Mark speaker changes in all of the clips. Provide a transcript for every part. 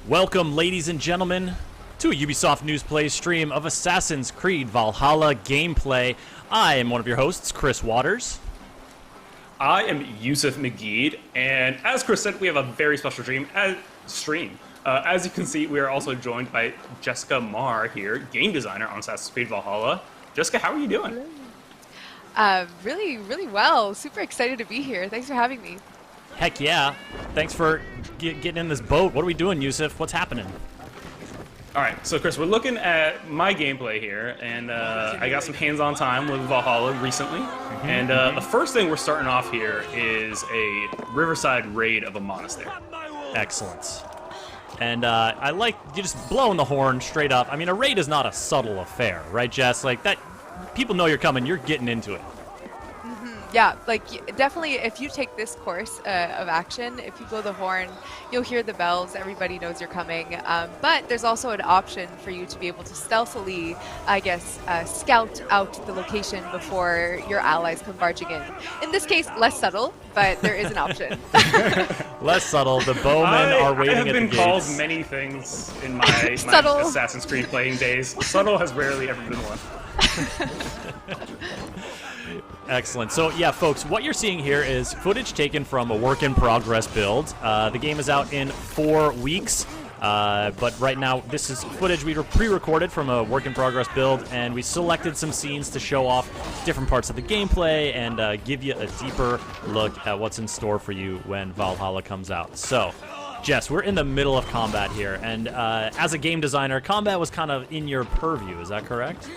Speaker 1: Welcome, ladies and gentlemen, to a Ubisoft News Play stream of Assassin's Creed Valhalla gameplay. I am one of your hosts, Chris Waters.
Speaker 2: I am Yusuf McGeed, and as Chris said, we have a very special stream. As you can see, we are also joined by Jessica Marr here, game designer on Assassin's Creed Valhalla. Jessica, how are you doing?
Speaker 3: Really well. Super excited to be here. Thanks for having me.
Speaker 1: Heck yeah. Thanks for getting in this boat. What are we doing, Yusuf? What's happening?
Speaker 2: All right, so Chris, we're looking at my gameplay here, and I got some hands-on time with Valhalla recently. And the first thing we're starting off here is a riverside raid of a monastery.
Speaker 1: Excellent. And I like you just blowing the horn straight up. I mean, a raid is not a subtle affair, right, Jess? Like that, people know you're coming. You're getting into it.
Speaker 3: Yeah, like definitely if you take this course of action, if you blow the horn, you'll hear the bells, everybody knows you're coming. But there's also an option for you to be able to stealthily, I guess, scout out the location before your allies come barging in. In this case, less subtle, but there is an option.
Speaker 1: Less subtle, the bowmen are waiting at the gates.
Speaker 2: I have been called many things in my Assassin's Creed playing days. Subtle has rarely ever been one.
Speaker 1: Excellent. So yeah, folks, what you're seeing here is footage taken from a work-in-progress build. The game is out in 4 weeks, but right now this is footage we pre-recorded from a work-in-progress build, and we selected some scenes to show off different parts of the gameplay and give you a deeper look at what's in store for you when Valhalla comes out. So, Jess, we're in the middle of combat here, and as a game designer, combat was kind of in your purview, is that correct?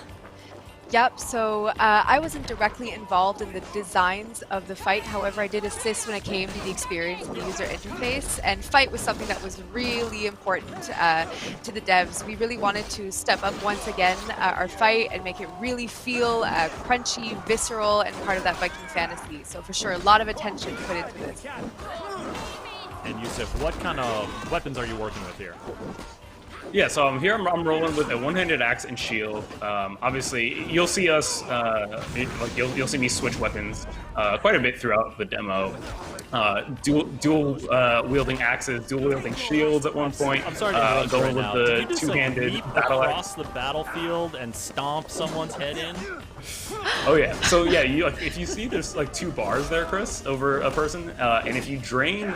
Speaker 3: Yep, so I wasn't directly involved in the designs of the fight. However, I did assist when it came to the experience and the user interface. And fight was something that was really important to the devs. We really wanted to step up once again our fight and make it really feel crunchy, visceral, and part of that Viking fantasy. So for sure, a lot of attention put into this.
Speaker 1: And Yusuf, what kind of weapons are you working with here?
Speaker 2: Yeah, so I'm rolling with a one-handed axe and shield. Obviously, you'll see us, you'll see me switch weapons quite a bit throughout the demo. Dual wielding axes, dual wielding shields at one point.
Speaker 1: I'm sorry to interrupt right
Speaker 2: with
Speaker 1: now.
Speaker 2: the
Speaker 1: Did you just,
Speaker 2: two-handed
Speaker 1: leap
Speaker 2: battle
Speaker 1: across
Speaker 2: axe.
Speaker 1: the battlefield and stomp someone's head in?
Speaker 2: Oh yeah. So yeah, if you see there's like 2 bars there, Chris, over a person, and if you drain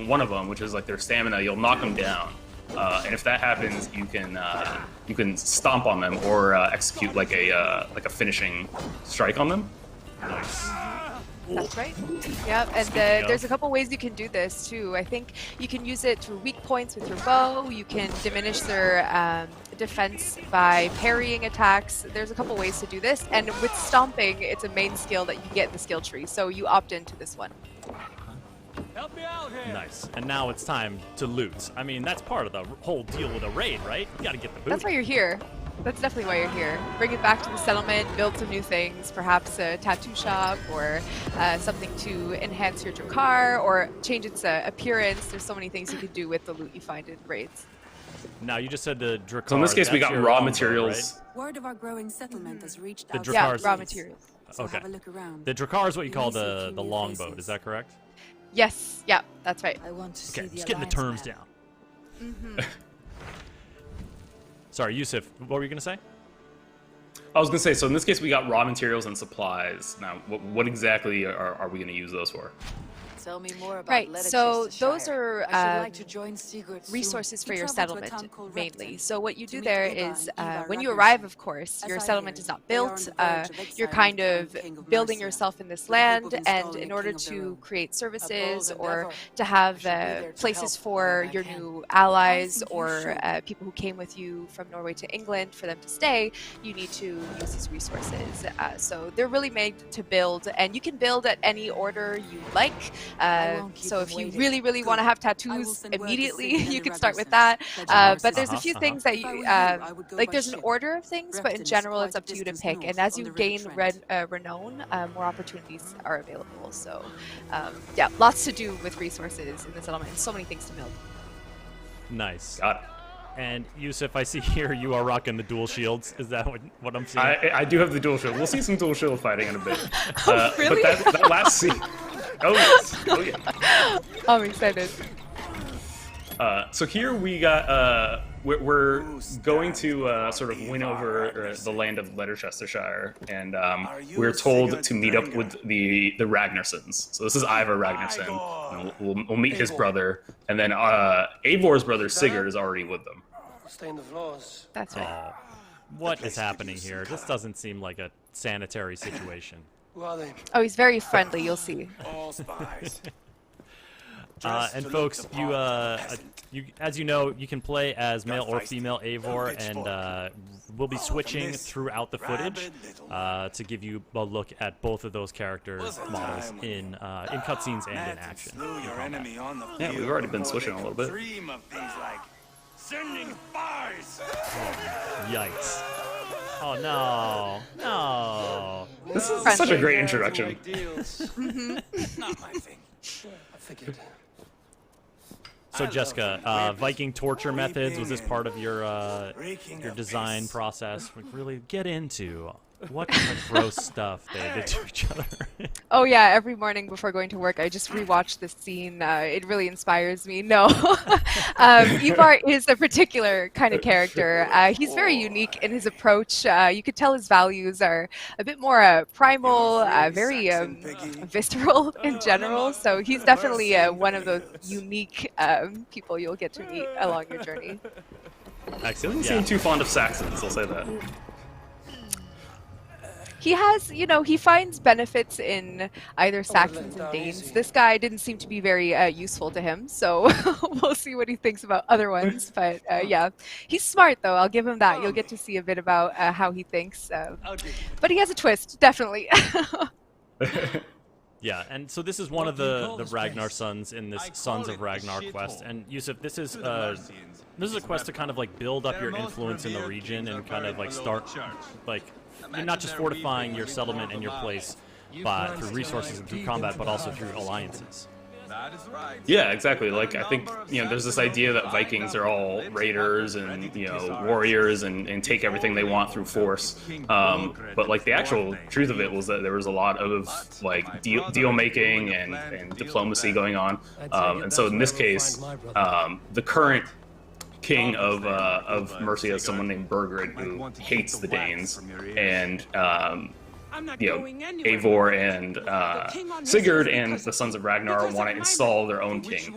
Speaker 2: one of them, which is like their stamina, you'll knock them down. And if that happens, you can stomp on them or execute like a finishing strike on them.
Speaker 1: Nice.
Speaker 3: That's right. Yep, and there's a couple ways you can do this too. I think you can use it through weak points with your bow. You can diminish their defense by parrying attacks. There's a couple ways to do this, and with stomping, it's a main skill that you can get in the skill tree. So you opt into this one.
Speaker 4: Help me out here.
Speaker 1: Nice. And now it's time to loot. I mean, that's part of the whole deal with a raid, right? You gotta get the booty.
Speaker 3: That's why you're here. That's definitely why you're here. Bring it back to the settlement, build some new things, perhaps a tattoo shop or something to enhance your Drakkar or change its appearance. There's so many things you could do with the loot you find in raids.
Speaker 1: Now, you just said the Drakkar.
Speaker 2: So in this case, we got raw materials.
Speaker 1: Right?
Speaker 5: Word of our growing settlement has reached
Speaker 1: The
Speaker 5: out.
Speaker 1: Drakkar's-
Speaker 3: Yeah, raw materials.
Speaker 5: So
Speaker 1: Okay.
Speaker 5: have a look around.
Speaker 1: The Drakkar is what you call the longboat, is that correct?
Speaker 3: Yes, yeah, that's right.
Speaker 5: I want to see
Speaker 1: Okay,
Speaker 5: the
Speaker 1: just getting the
Speaker 5: Alliance
Speaker 1: terms
Speaker 5: map.
Speaker 1: down. Sorry, Yusuf, what were you gonna say?
Speaker 2: I was gonna say, so in this case, we got raw materials and supplies. Now, what exactly are we gonna use those for?
Speaker 5: Tell me more about
Speaker 3: Right, so
Speaker 5: Leicestershire.
Speaker 3: those are
Speaker 5: I should like to join Sigurd soon.
Speaker 3: resources for
Speaker 5: We
Speaker 3: your
Speaker 5: travel to a
Speaker 3: settlement
Speaker 5: town called
Speaker 3: mainly.
Speaker 5: Repton
Speaker 3: So what you
Speaker 5: to
Speaker 3: do
Speaker 5: meet
Speaker 3: there
Speaker 5: Ilda
Speaker 3: is
Speaker 5: and Ivar
Speaker 3: when you
Speaker 5: Ragnarsson.
Speaker 3: arrive, of course,
Speaker 5: As
Speaker 3: your
Speaker 5: I
Speaker 3: settlement
Speaker 5: hear,
Speaker 3: is not
Speaker 5: they are
Speaker 3: built.
Speaker 5: on the verge of
Speaker 3: You're
Speaker 5: exiling
Speaker 3: kind
Speaker 5: the
Speaker 3: of
Speaker 5: current king of
Speaker 3: building
Speaker 5: Mercia,
Speaker 3: yourself in this
Speaker 5: with the hope
Speaker 3: land,
Speaker 5: of
Speaker 3: and
Speaker 5: installing
Speaker 3: in
Speaker 5: a
Speaker 3: order
Speaker 5: king of their
Speaker 3: to
Speaker 5: own.
Speaker 3: create
Speaker 5: A
Speaker 3: services
Speaker 5: bold
Speaker 3: or
Speaker 5: endeavor.
Speaker 3: to have
Speaker 5: I shall be there to
Speaker 3: places
Speaker 5: help
Speaker 3: for
Speaker 5: wherever I
Speaker 3: your
Speaker 5: can.
Speaker 3: new
Speaker 5: I
Speaker 3: allies
Speaker 5: think you
Speaker 3: or
Speaker 5: should.
Speaker 3: people who came with you from Norway to England, for them to stay, you need to use these resources. So they're really made to build, and you can build at any order you like.
Speaker 5: won't keep
Speaker 3: So
Speaker 5: them
Speaker 3: if you
Speaker 5: waiting.
Speaker 3: really want to
Speaker 5: Good.
Speaker 3: have
Speaker 5: I will
Speaker 3: tattoos
Speaker 5: send word to
Speaker 3: immediately,
Speaker 5: Sigurd and
Speaker 3: you
Speaker 5: the
Speaker 3: can start with
Speaker 5: Ragnarsons,
Speaker 3: that.
Speaker 5: pledging
Speaker 3: But
Speaker 5: horses.
Speaker 3: there's a few things that
Speaker 5: If I
Speaker 3: you
Speaker 5: were you, I would go
Speaker 3: like.
Speaker 5: by
Speaker 3: There's an
Speaker 5: ship.
Speaker 3: order of things, but in
Speaker 5: Repton is
Speaker 3: general,
Speaker 5: quite
Speaker 3: it's
Speaker 5: a
Speaker 3: up to you to
Speaker 5: distance
Speaker 3: pick.
Speaker 5: north
Speaker 3: And as
Speaker 5: on
Speaker 3: you
Speaker 5: the River
Speaker 3: gain
Speaker 5: Trent.
Speaker 3: renown, more opportunities are available. So, yeah, lots to do with resources in the settlement, and so many things to build.
Speaker 1: Nice.
Speaker 2: Got it.
Speaker 1: And Yusuf, I see here you are rocking the dual shields. Is that what I'm seeing?
Speaker 2: I do have the dual shield. We'll see some dual shield fighting in a bit.
Speaker 3: Really?
Speaker 2: But that last scene. Oh yes. Oh yeah.
Speaker 3: I'm excited.
Speaker 2: So here we got we're going to sort of win over the land of Leicestershire, and we're told to meet up with the Ragnarsons. So this is Ivar Ragnarsson, and we'll meet his brother, and then Eivor's brother Sigurd is already with them.
Speaker 3: That's right.
Speaker 1: What is happening here? This doesn't seem like a sanitary situation.
Speaker 3: Oh, he's very friendly. You'll see.
Speaker 1: And folks, you as you know, you can play as male or female Eivor, and we'll be switching throughout the footage to give you a look at both of those characters' models in cutscenes and in action.
Speaker 2: Yeah, we've already been switching a little bit.
Speaker 1: Yikes. Oh no, no.
Speaker 2: This is such a great introduction.
Speaker 5: Not my thing. I figured.
Speaker 1: So Jessica, Viking torture methods, was this part of your design process? Like, really get into what kind of gross stuff they did to each other.
Speaker 3: Oh yeah, every morning before going to work, I just rewatch this scene. It really inspires me. No, Ivar is a particular kind of character. He's very unique in his approach. You could tell his values are a bit more primal, very visceral in general. So he's definitely one of those unique people you'll get to meet along your journey.
Speaker 1: Excellent.
Speaker 2: Doesn't seem too fond of Saxons, I'll say that.
Speaker 3: He has, he finds benefits in either Saxons and Danes. This guy didn't seem to be very useful to him, so we'll see what he thinks about other ones. But yeah, he's smart though. I'll give him that. You'll get to see a bit about how he thinks. But he has a twist, definitely.
Speaker 1: Yeah, and so this is one of the Ragnar sons in this Sons of Ragnar quest. And Yusuf, this is a quest to kind of like build up your influence in the region and kind of like start like. You're not just fortifying your settlement and your place through resources and through combat, but also through alliances.
Speaker 2: Yeah, exactly. Like, I think, there's this idea that Vikings are all raiders and, warriors and take everything they want through force. But, like, the actual truth of it was that there was a lot of, like, deal making and diplomacy going on. And so in this case, the current king of Mercia is someone named Burgred, who hates the Danes, and Eivor and Sigurd and the Sons of Ragnar want to install their own king,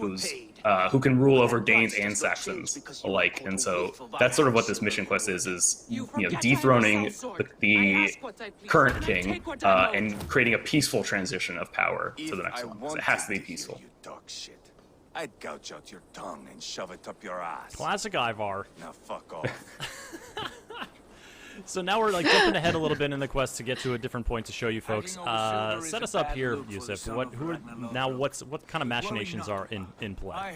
Speaker 2: who can rule over Danes and Saxons alike. And so that's sort of what this mission quest is dethroning the current king and creating a peaceful transition of power to the next one. So it has to be peaceful.
Speaker 6: I'd gouge out your tongue and shove it up your ass.
Speaker 1: Classic Ivar.
Speaker 6: Now fuck off.
Speaker 1: So now we're like jumping ahead a little bit in the quest to get to a different point to show you folks. Set us up here, Yusuf. What kind of machinations are in play?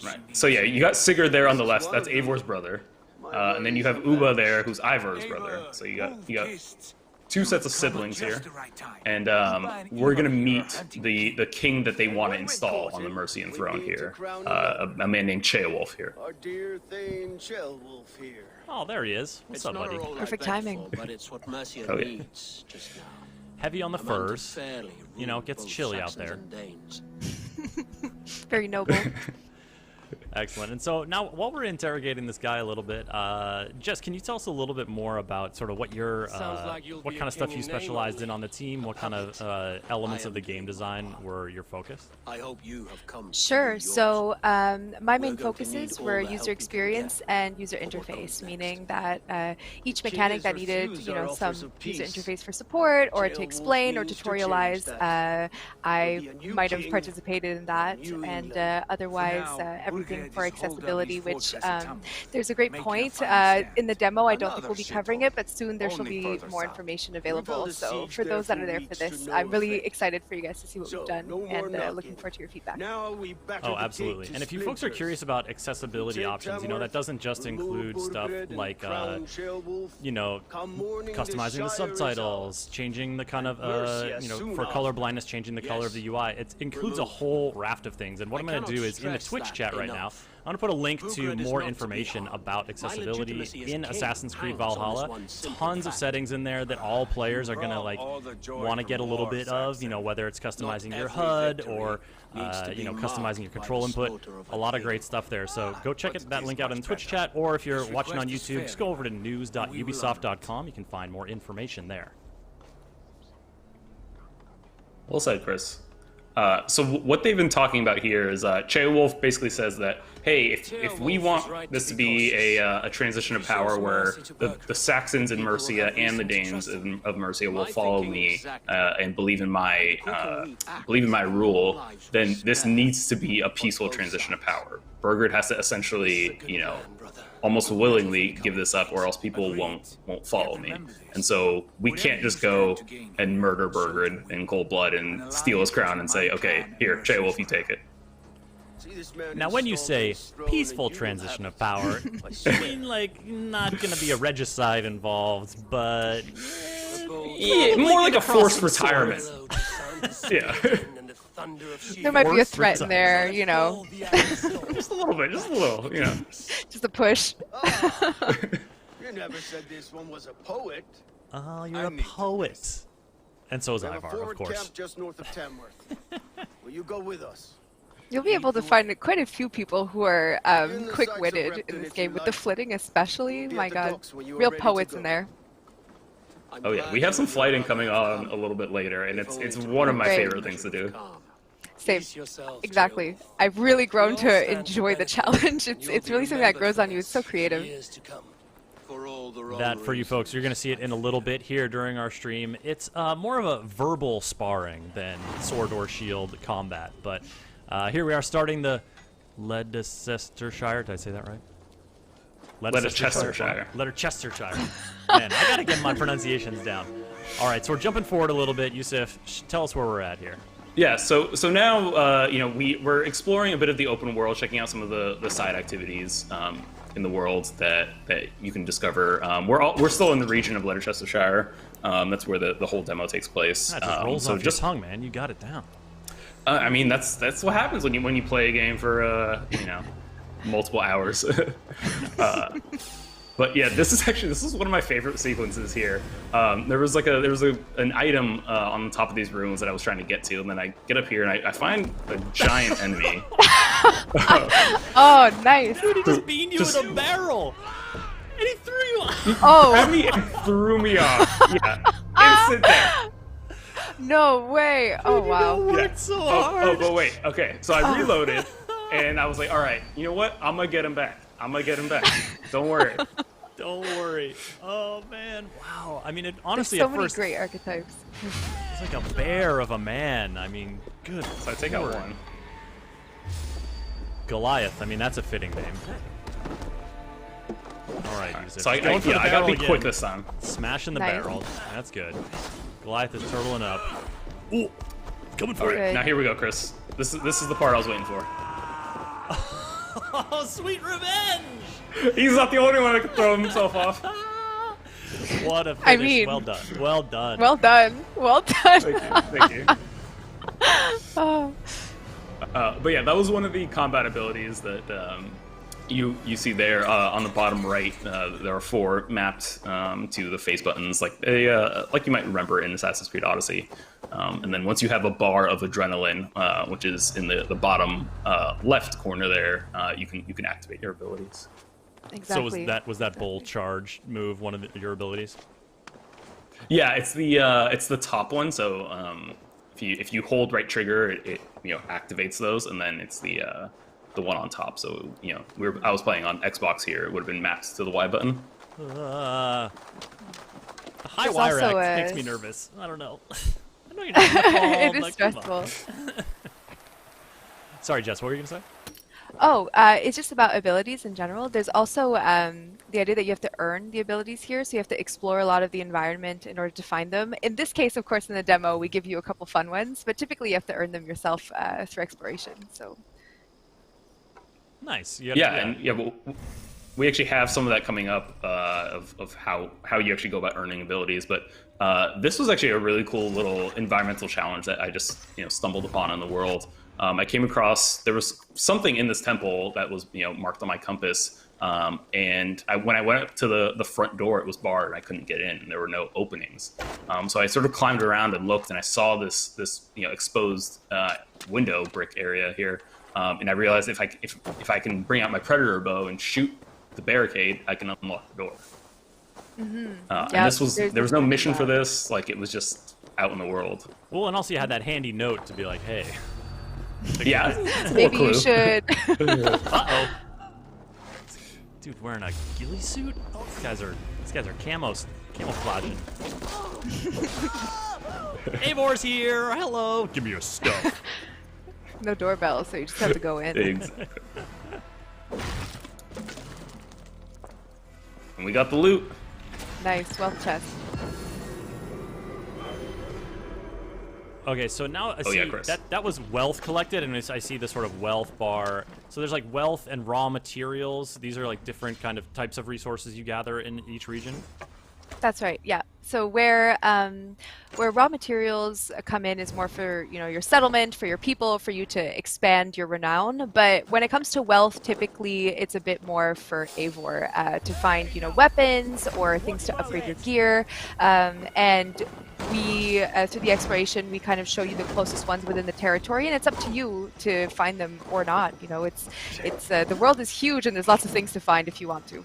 Speaker 2: Right. So yeah, you got Sigurd there on the left. That's Eivor's brother, and then you have Ubba there, who's Ivar's brother. So you got two sets of siblings here, and we're gonna meet the king that they want to install on the Mercian throne here, a man named Ceolwulf here.
Speaker 7: Our dear Thane Ceolwulf here.
Speaker 1: Oh, there he is. What's up, buddy?
Speaker 3: Perfect timing.
Speaker 7: But it's what Mercia
Speaker 2: Oh, yeah.
Speaker 7: needs just now.
Speaker 1: Heavy on the furs. It gets chilly out there.
Speaker 3: Very noble.
Speaker 1: Excellent. And so now, while we're interrogating this guy a little bit, Jess, can you tell us a little bit more about sort of what your, what kind of stuff you specialized in on the team? What kind of elements of the game design were your focus?
Speaker 7: I hope you have come.
Speaker 3: Sure. So my main focuses were user experience and user interface, meaning that each mechanic that needed, some user interface for support or to explain or tutorialize, I might have participated in that, and otherwise everything for accessibility, which there's a great point. In the demo, I don't think we'll be covering it, but soon there shall be more information available. So for those that are there for this, I'm really excited for you guys to see what we've done, and looking forward to your feedback.
Speaker 1: Oh, absolutely. And if you folks are curious about accessibility options, that doesn't just include stuff like, customizing the subtitles, changing the kind of, for color blindness, changing the color of the UI. It includes a whole raft of things. And what I'm going to do is, in the Twitch chat right now, now. I'm going to put a link to more information about accessibility in Assassin's Creed Valhalla. Tons of settings in there that all players are going to like want to get a little bit of, you know, whether it's customizing your HUD or you know, customizing your control input. A lot of great stuff there. So go check that link out in the Twitch chat, or if you're watching on YouTube, just go over to news.ubisoft.com. You can find more information there.
Speaker 2: Well said, Chris. So what they've been talking about here is Wolf basically says that, hey, if we want this to be a transition of power where the Saxons in Mercia and the Danes of Mercia will follow me and believe in my rule, then this needs to be a peaceful transition of power. Burgred has to essentially, you know, almost willingly give this up, or else people won't follow me. And so we can't just go and murder Burgred in cold blood and steal his crown and say, okay, here, Wolf, you take it.
Speaker 1: Now, when you say peaceful transition of power, you mean like not going to be a regicide involved, but
Speaker 2: yeah, more like a forced retirement. Yeah.
Speaker 3: There might be a threat in there, you know.
Speaker 2: Just a little bit, just a little, you know.
Speaker 3: Just a push.
Speaker 7: You never said this one was a poet.
Speaker 1: oh, you're a poet. And so is
Speaker 7: We have a
Speaker 1: Ivar, of
Speaker 7: forward
Speaker 1: course.
Speaker 7: camp just north of Tamworth. Will you go with us?
Speaker 3: You'll be able to find quite a few people who are quick-witted in this game, with the flitting especially. My god, real poets in there.
Speaker 2: Oh yeah, we have some flighting coming on a little bit later, and it's one of my favorite things to do.
Speaker 3: Same. Exactly. I've really grown to enjoy the challenge. It's really something that grows on you. It's so creative.
Speaker 1: That, for you folks, you're going to see it in a little bit here during our stream. It's more of a verbal sparring than sword or shield combat. But here we are starting the Leicestershire. Did I say that right?
Speaker 2: Leicestershire.
Speaker 1: Leicestershire. Man, I got to get my pronunciations down. All right, so we're jumping forward a little bit. Yusuf, tell us where we're at here.
Speaker 2: Yeah, so now you know, we're exploring a bit of the open world, checking out some of the side activities in the world that you can discover. We're still in the region of Leicestershire. That's where the whole demo takes place.
Speaker 1: That just rolls off your tongue, man. You got it down.
Speaker 2: I mean, that's what happens when you play a game for you know, multiple hours. But yeah, this is one of my favorite sequences here. There was an item on the top of these rooms that I was trying to get to, and then I get up here and I find a giant enemy.
Speaker 3: Oh, nice.
Speaker 1: Dude, he just beamed you with a barrel. And he threw you off.
Speaker 3: Oh.
Speaker 2: Grabbed me and threw me off. Yeah, instant death.
Speaker 3: No way. Oh, wow.
Speaker 1: You worked so hard.
Speaker 2: Oh, but wait. Okay, so I reloaded, and I was like, all right, you know what? I'm gonna get him back. Don't worry.
Speaker 1: Don't worry. Oh, man. Wow. I mean, it, honestly,
Speaker 3: There's so
Speaker 1: at
Speaker 3: many
Speaker 1: first,
Speaker 3: great archetypes.
Speaker 1: it's like a bear of a man. I mean, good.
Speaker 2: So I take out one.
Speaker 1: Goliath. I mean, that's a fitting name. All right, Yusuf.
Speaker 2: So I
Speaker 1: Going for the
Speaker 2: gotta
Speaker 1: barrel
Speaker 2: be
Speaker 1: again.
Speaker 2: quick this time.
Speaker 1: Smashing the
Speaker 3: Nice.
Speaker 1: barrel. That's good. Goliath is turtling up. Ooh, coming for
Speaker 2: All
Speaker 1: it.
Speaker 2: right, now here we go, Chris. This is the part I was waiting for.
Speaker 1: Oh, sweet revenge!
Speaker 2: He's not the only one that can throw himself off.
Speaker 1: What a finish.
Speaker 3: I mean-
Speaker 1: well done. Well done.
Speaker 3: Well done. Well done.
Speaker 2: Thank you.
Speaker 3: Oh.
Speaker 2: But yeah, that was one of the combat abilities that you see there on the bottom right. There are 4 mapped to the face buttons, like you might remember in Assassin's Creed Odyssey. And then once you have a bar of adrenaline, which is in the bottom left corner there, you can activate your abilities.
Speaker 3: Exactly.
Speaker 1: So was that bull charge move one of your abilities?
Speaker 2: Yeah, it's the top one. So if you hold right trigger, it activates those, and then it's the one on top. So I was playing on Xbox here. It would have been mapped to the Y button.
Speaker 1: The high
Speaker 3: There's
Speaker 1: wire
Speaker 3: also
Speaker 1: act
Speaker 3: a-
Speaker 1: makes me nervous. I don't know. I know you're not gonna fall,
Speaker 3: It
Speaker 1: but
Speaker 3: is
Speaker 1: come on.
Speaker 3: stressful.
Speaker 1: Sorry, Jess. What were you gonna say?
Speaker 3: Oh, it's just about abilities in general. There's also the idea that you have to earn the abilities here, so you have to explore a lot of the environment in order to find them. In this case, of course, in the demo, we give you a couple fun ones, but typically you have to earn them yourself through exploration. So.
Speaker 1: Nice.
Speaker 2: Well, we actually have some of that coming up of how you actually go about earning abilities. But this was actually a really cool little environmental challenge that I just stumbled upon in the world. I came across, there was something in this temple that was, marked on my compass. And when I went up to the front door, it was barred and I couldn't get in and there were no openings. So I sort of climbed around and looked and I saw this exposed window brick area here. And I realized if I can bring out my predator bow and shoot the barricade, I can unlock the door. And there was no mission for this. Like, it was just out in the world.
Speaker 1: Well, and also you had that handy note to be like, hey.
Speaker 2: Yeah.
Speaker 3: Maybe you should.
Speaker 1: Uh-oh. Dude wearing a ghillie suit? These guys are camouflaging. Eivor's here. Hello. Give me your stuff.
Speaker 3: No doorbell, so you just have to go in.
Speaker 2: Exactly. And we got the loot.
Speaker 3: Nice, wealth chest.
Speaker 1: Okay, so now I see
Speaker 2: Chris.
Speaker 1: that was wealth collected, and I see the sort of wealth bar. So there's like wealth and raw materials. These are like different kind of types of resources you gather in each region.
Speaker 3: That's right. Yeah. So where raw materials come in is more for your settlement, for your people, for you to expand your renown. But when it comes to wealth, typically it's a bit more for Eivor to find weapons or things to upgrade your gear. And we through the exploration, we kind of show you the closest ones within the territory, and it's up to you to find them or not. It's the world is huge, and there's lots of things to find if you want to.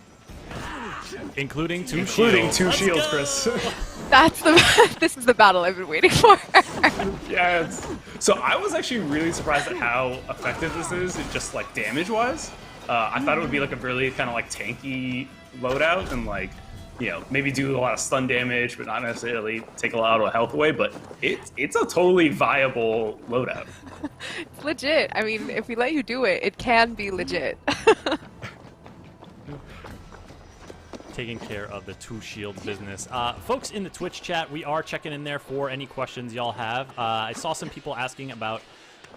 Speaker 1: Including two shields,
Speaker 2: Chris.
Speaker 3: This is the battle I've been waiting for.
Speaker 2: Yes. So I was actually really surprised at how effective this is, just like damage-wise. I thought it would be like a really kind of like tanky loadout and like, maybe do a lot of stun damage, but not necessarily take a lot of health away. But it's a totally viable loadout.
Speaker 3: It's legit. I mean, if we let you do it, it can be legit.
Speaker 1: Taking care of the two shields business. Folks in the Twitch chat, we are checking in there for any questions y'all have. I saw some people asking about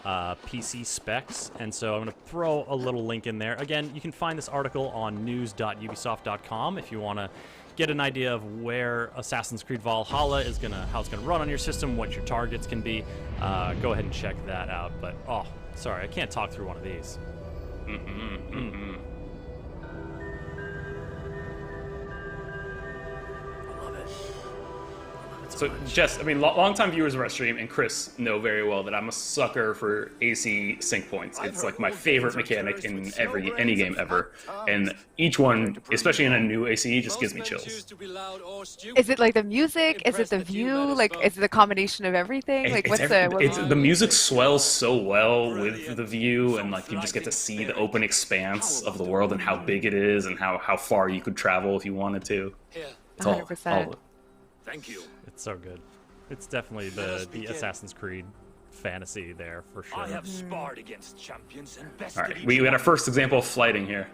Speaker 1: PC specs, and so I'm going to throw a little link in there. Again, you can find this article on news.ubisoft.com if you want to get an idea of where Assassin's Creed Valhalla is how it's going to run on your system, what your targets can be. Go ahead and check that out. But, sorry, I can't talk through one of these.
Speaker 2: So, Jess, I mean, long-time viewers of our stream, and Chris know very well that I'm a sucker for AC sync points. It's like my favorite mechanic in any game ever. And each one, especially in a new ACE, just gives me chills.
Speaker 3: Is it like the music? Is it the view? Like, is it the combination of everything? Like,
Speaker 2: the music swells so well with the view, and like you just get to see the open expanse of the world and how big it is and how far you could travel if you wanted to. It's
Speaker 3: 100%.
Speaker 2: all of it.
Speaker 6: Thank you.
Speaker 1: It's so good. It's definitely the Assassin's Creed fantasy there for sure.
Speaker 6: I have sparred against champions and best.
Speaker 2: All right, we got our first example of flighting here.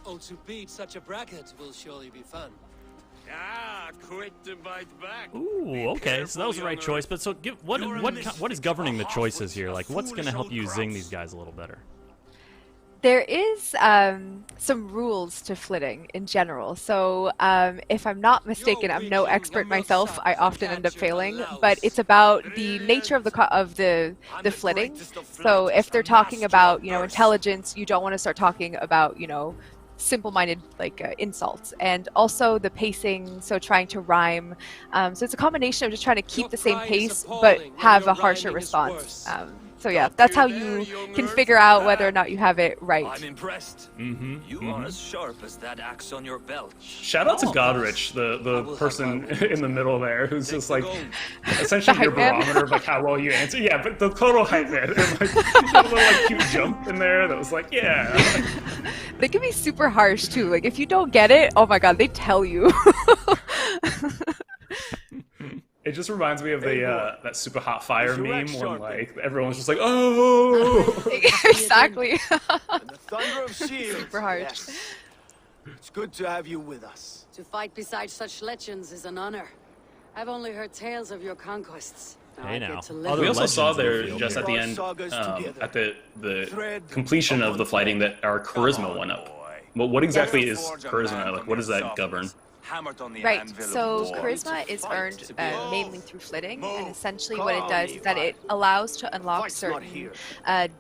Speaker 5: Oh, to beat such a bracket will surely be fun.
Speaker 6: Ah, quick to bite back.
Speaker 1: Ooh, okay, so that was the right choice. But so, what is governing the choices here? Like, what's going to help you zing these guys a little better?
Speaker 3: There is some rules to flitting in general. So if I'm not mistaken, I'm no expert myself. I often end up failing, but it's about the nature of the flitting. So if they're talking about intelligence, you don't want to start talking about simple-minded insults, and also the pacing. So trying to rhyme. So it's a combination of just trying to keep the same pace but have a harsher response. So yeah, that's how you can figure out whether or not you have it right.
Speaker 6: I'm impressed. You are as sharp as that axe on your belt.
Speaker 2: Shout out to Godrich, the person in the middle there, who's just like essentially your barometer of like how well you answer. Yeah, but the total hype man. And, like, you had a little cute jump in there that was like, yeah.
Speaker 3: They can be super harsh too. Like if you don't get it, oh my god, they tell you.
Speaker 2: It just reminds me of the that super hot fire meme when like everyone's just like, oh.
Speaker 3: Exactly.
Speaker 7: And the thunder of shields.
Speaker 3: Super harsh.
Speaker 7: Yes. It's good to have you with us.
Speaker 8: To fight beside such legends is an honor. I've only heard tales of your conquests.
Speaker 1: Hey
Speaker 8: I
Speaker 1: now.
Speaker 8: get to live
Speaker 1: Other
Speaker 2: We also
Speaker 1: legends
Speaker 2: saw
Speaker 1: in the
Speaker 2: there
Speaker 1: field
Speaker 2: just
Speaker 1: here.
Speaker 2: at the end, at the completion of the fighting, that our charisma went up. Well, what exactly is charisma? Like, what does that govern?
Speaker 6: hammered on the
Speaker 3: Right,
Speaker 6: anvil
Speaker 3: so
Speaker 6: of war.
Speaker 3: charisma is earned
Speaker 7: to be
Speaker 3: mainly through flitting, and
Speaker 7: Move.
Speaker 3: essentially
Speaker 7: Call
Speaker 3: what it does
Speaker 7: me,
Speaker 3: is that it
Speaker 7: fight.
Speaker 3: allows to unlock
Speaker 7: Fight's not
Speaker 3: certain
Speaker 7: here.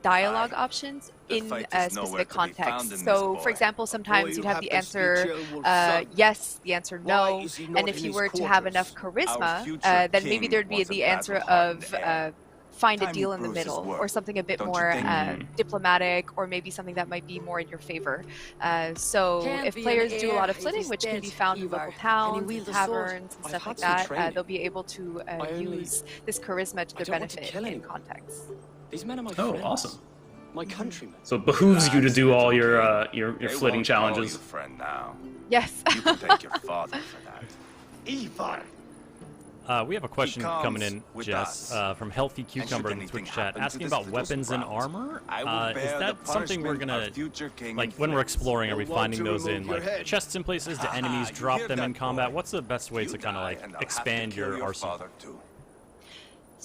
Speaker 3: dialogue options
Speaker 6: The
Speaker 3: in
Speaker 6: fight
Speaker 3: a
Speaker 6: is nowhere
Speaker 3: specific
Speaker 6: to be found
Speaker 3: context.
Speaker 6: in
Speaker 3: So,
Speaker 6: this
Speaker 3: for
Speaker 6: boy.
Speaker 3: example, sometimes
Speaker 7: who
Speaker 3: you'd have the
Speaker 7: happens to be
Speaker 3: answer
Speaker 7: Jailwolf's son.
Speaker 3: yes, the answer
Speaker 7: Why
Speaker 3: no,
Speaker 7: is he not
Speaker 3: and
Speaker 7: in
Speaker 3: if you
Speaker 7: his
Speaker 3: were to have enough
Speaker 7: quarters?
Speaker 6: Our
Speaker 3: charisma,
Speaker 6: future
Speaker 3: then maybe
Speaker 6: king
Speaker 3: there'd be
Speaker 6: was a
Speaker 3: the answer
Speaker 6: battle-hardened
Speaker 3: of
Speaker 6: heir.
Speaker 3: find a
Speaker 6: Time
Speaker 3: deal in the
Speaker 6: proves his
Speaker 3: middle,
Speaker 6: worth.
Speaker 3: or something a bit
Speaker 6: Don't you
Speaker 3: more
Speaker 6: think?
Speaker 3: diplomatic, or maybe something that might be more in your favor. So
Speaker 8: Can't
Speaker 3: if
Speaker 8: be an
Speaker 3: players do a
Speaker 8: heir
Speaker 3: lot of
Speaker 8: if
Speaker 3: flitting,
Speaker 8: he's
Speaker 3: which can
Speaker 8: dead,
Speaker 3: be found in
Speaker 8: Ivar.
Speaker 3: local
Speaker 8: Can he
Speaker 3: towns,
Speaker 8: wield
Speaker 3: and
Speaker 8: a sword?
Speaker 3: taverns, and
Speaker 7: I've
Speaker 3: stuff
Speaker 7: had
Speaker 3: like
Speaker 7: some
Speaker 3: that,
Speaker 7: training.
Speaker 3: they'll be able to
Speaker 7: I only-
Speaker 3: use this charisma to their
Speaker 7: don't want to
Speaker 3: benefit
Speaker 7: kill
Speaker 3: in
Speaker 7: anyone.
Speaker 3: context.
Speaker 7: These men are my
Speaker 2: Oh,
Speaker 7: friends.
Speaker 2: awesome.
Speaker 7: My countrymen.
Speaker 2: So it behooves you to do all your
Speaker 6: They
Speaker 2: flitting
Speaker 6: won't call
Speaker 2: challenges.
Speaker 6: you friend now.
Speaker 3: Yes.
Speaker 6: You can thank your father for that.
Speaker 7: Ivar!
Speaker 1: We have a question
Speaker 6: comes
Speaker 1: coming in,
Speaker 6: with
Speaker 1: Jess,
Speaker 6: us.
Speaker 1: from Healthy Cucumber in the
Speaker 6: anything
Speaker 1: Twitch chat,
Speaker 6: happen to
Speaker 1: asking
Speaker 6: this
Speaker 1: about
Speaker 6: little
Speaker 1: weapons and
Speaker 6: sprout,
Speaker 1: armor.
Speaker 6: I will
Speaker 1: Is
Speaker 6: bear
Speaker 1: that
Speaker 6: the
Speaker 1: something we're
Speaker 6: punishment
Speaker 1: gonna,
Speaker 6: our future king
Speaker 1: like, when we're
Speaker 6: inflicts.
Speaker 1: exploring, are we
Speaker 7: You'll want
Speaker 1: finding
Speaker 7: to
Speaker 1: those in,
Speaker 7: remove your
Speaker 1: like,
Speaker 7: head.
Speaker 1: chests and places? Do enemies
Speaker 6: You
Speaker 1: drop
Speaker 6: hear
Speaker 1: them
Speaker 6: that,
Speaker 1: in combat?
Speaker 6: boy?
Speaker 1: What's the best way
Speaker 6: You
Speaker 1: to kind of,
Speaker 6: die,
Speaker 1: like,
Speaker 6: and I'll have to
Speaker 1: expand
Speaker 6: kill
Speaker 1: your arsenal?
Speaker 6: father too.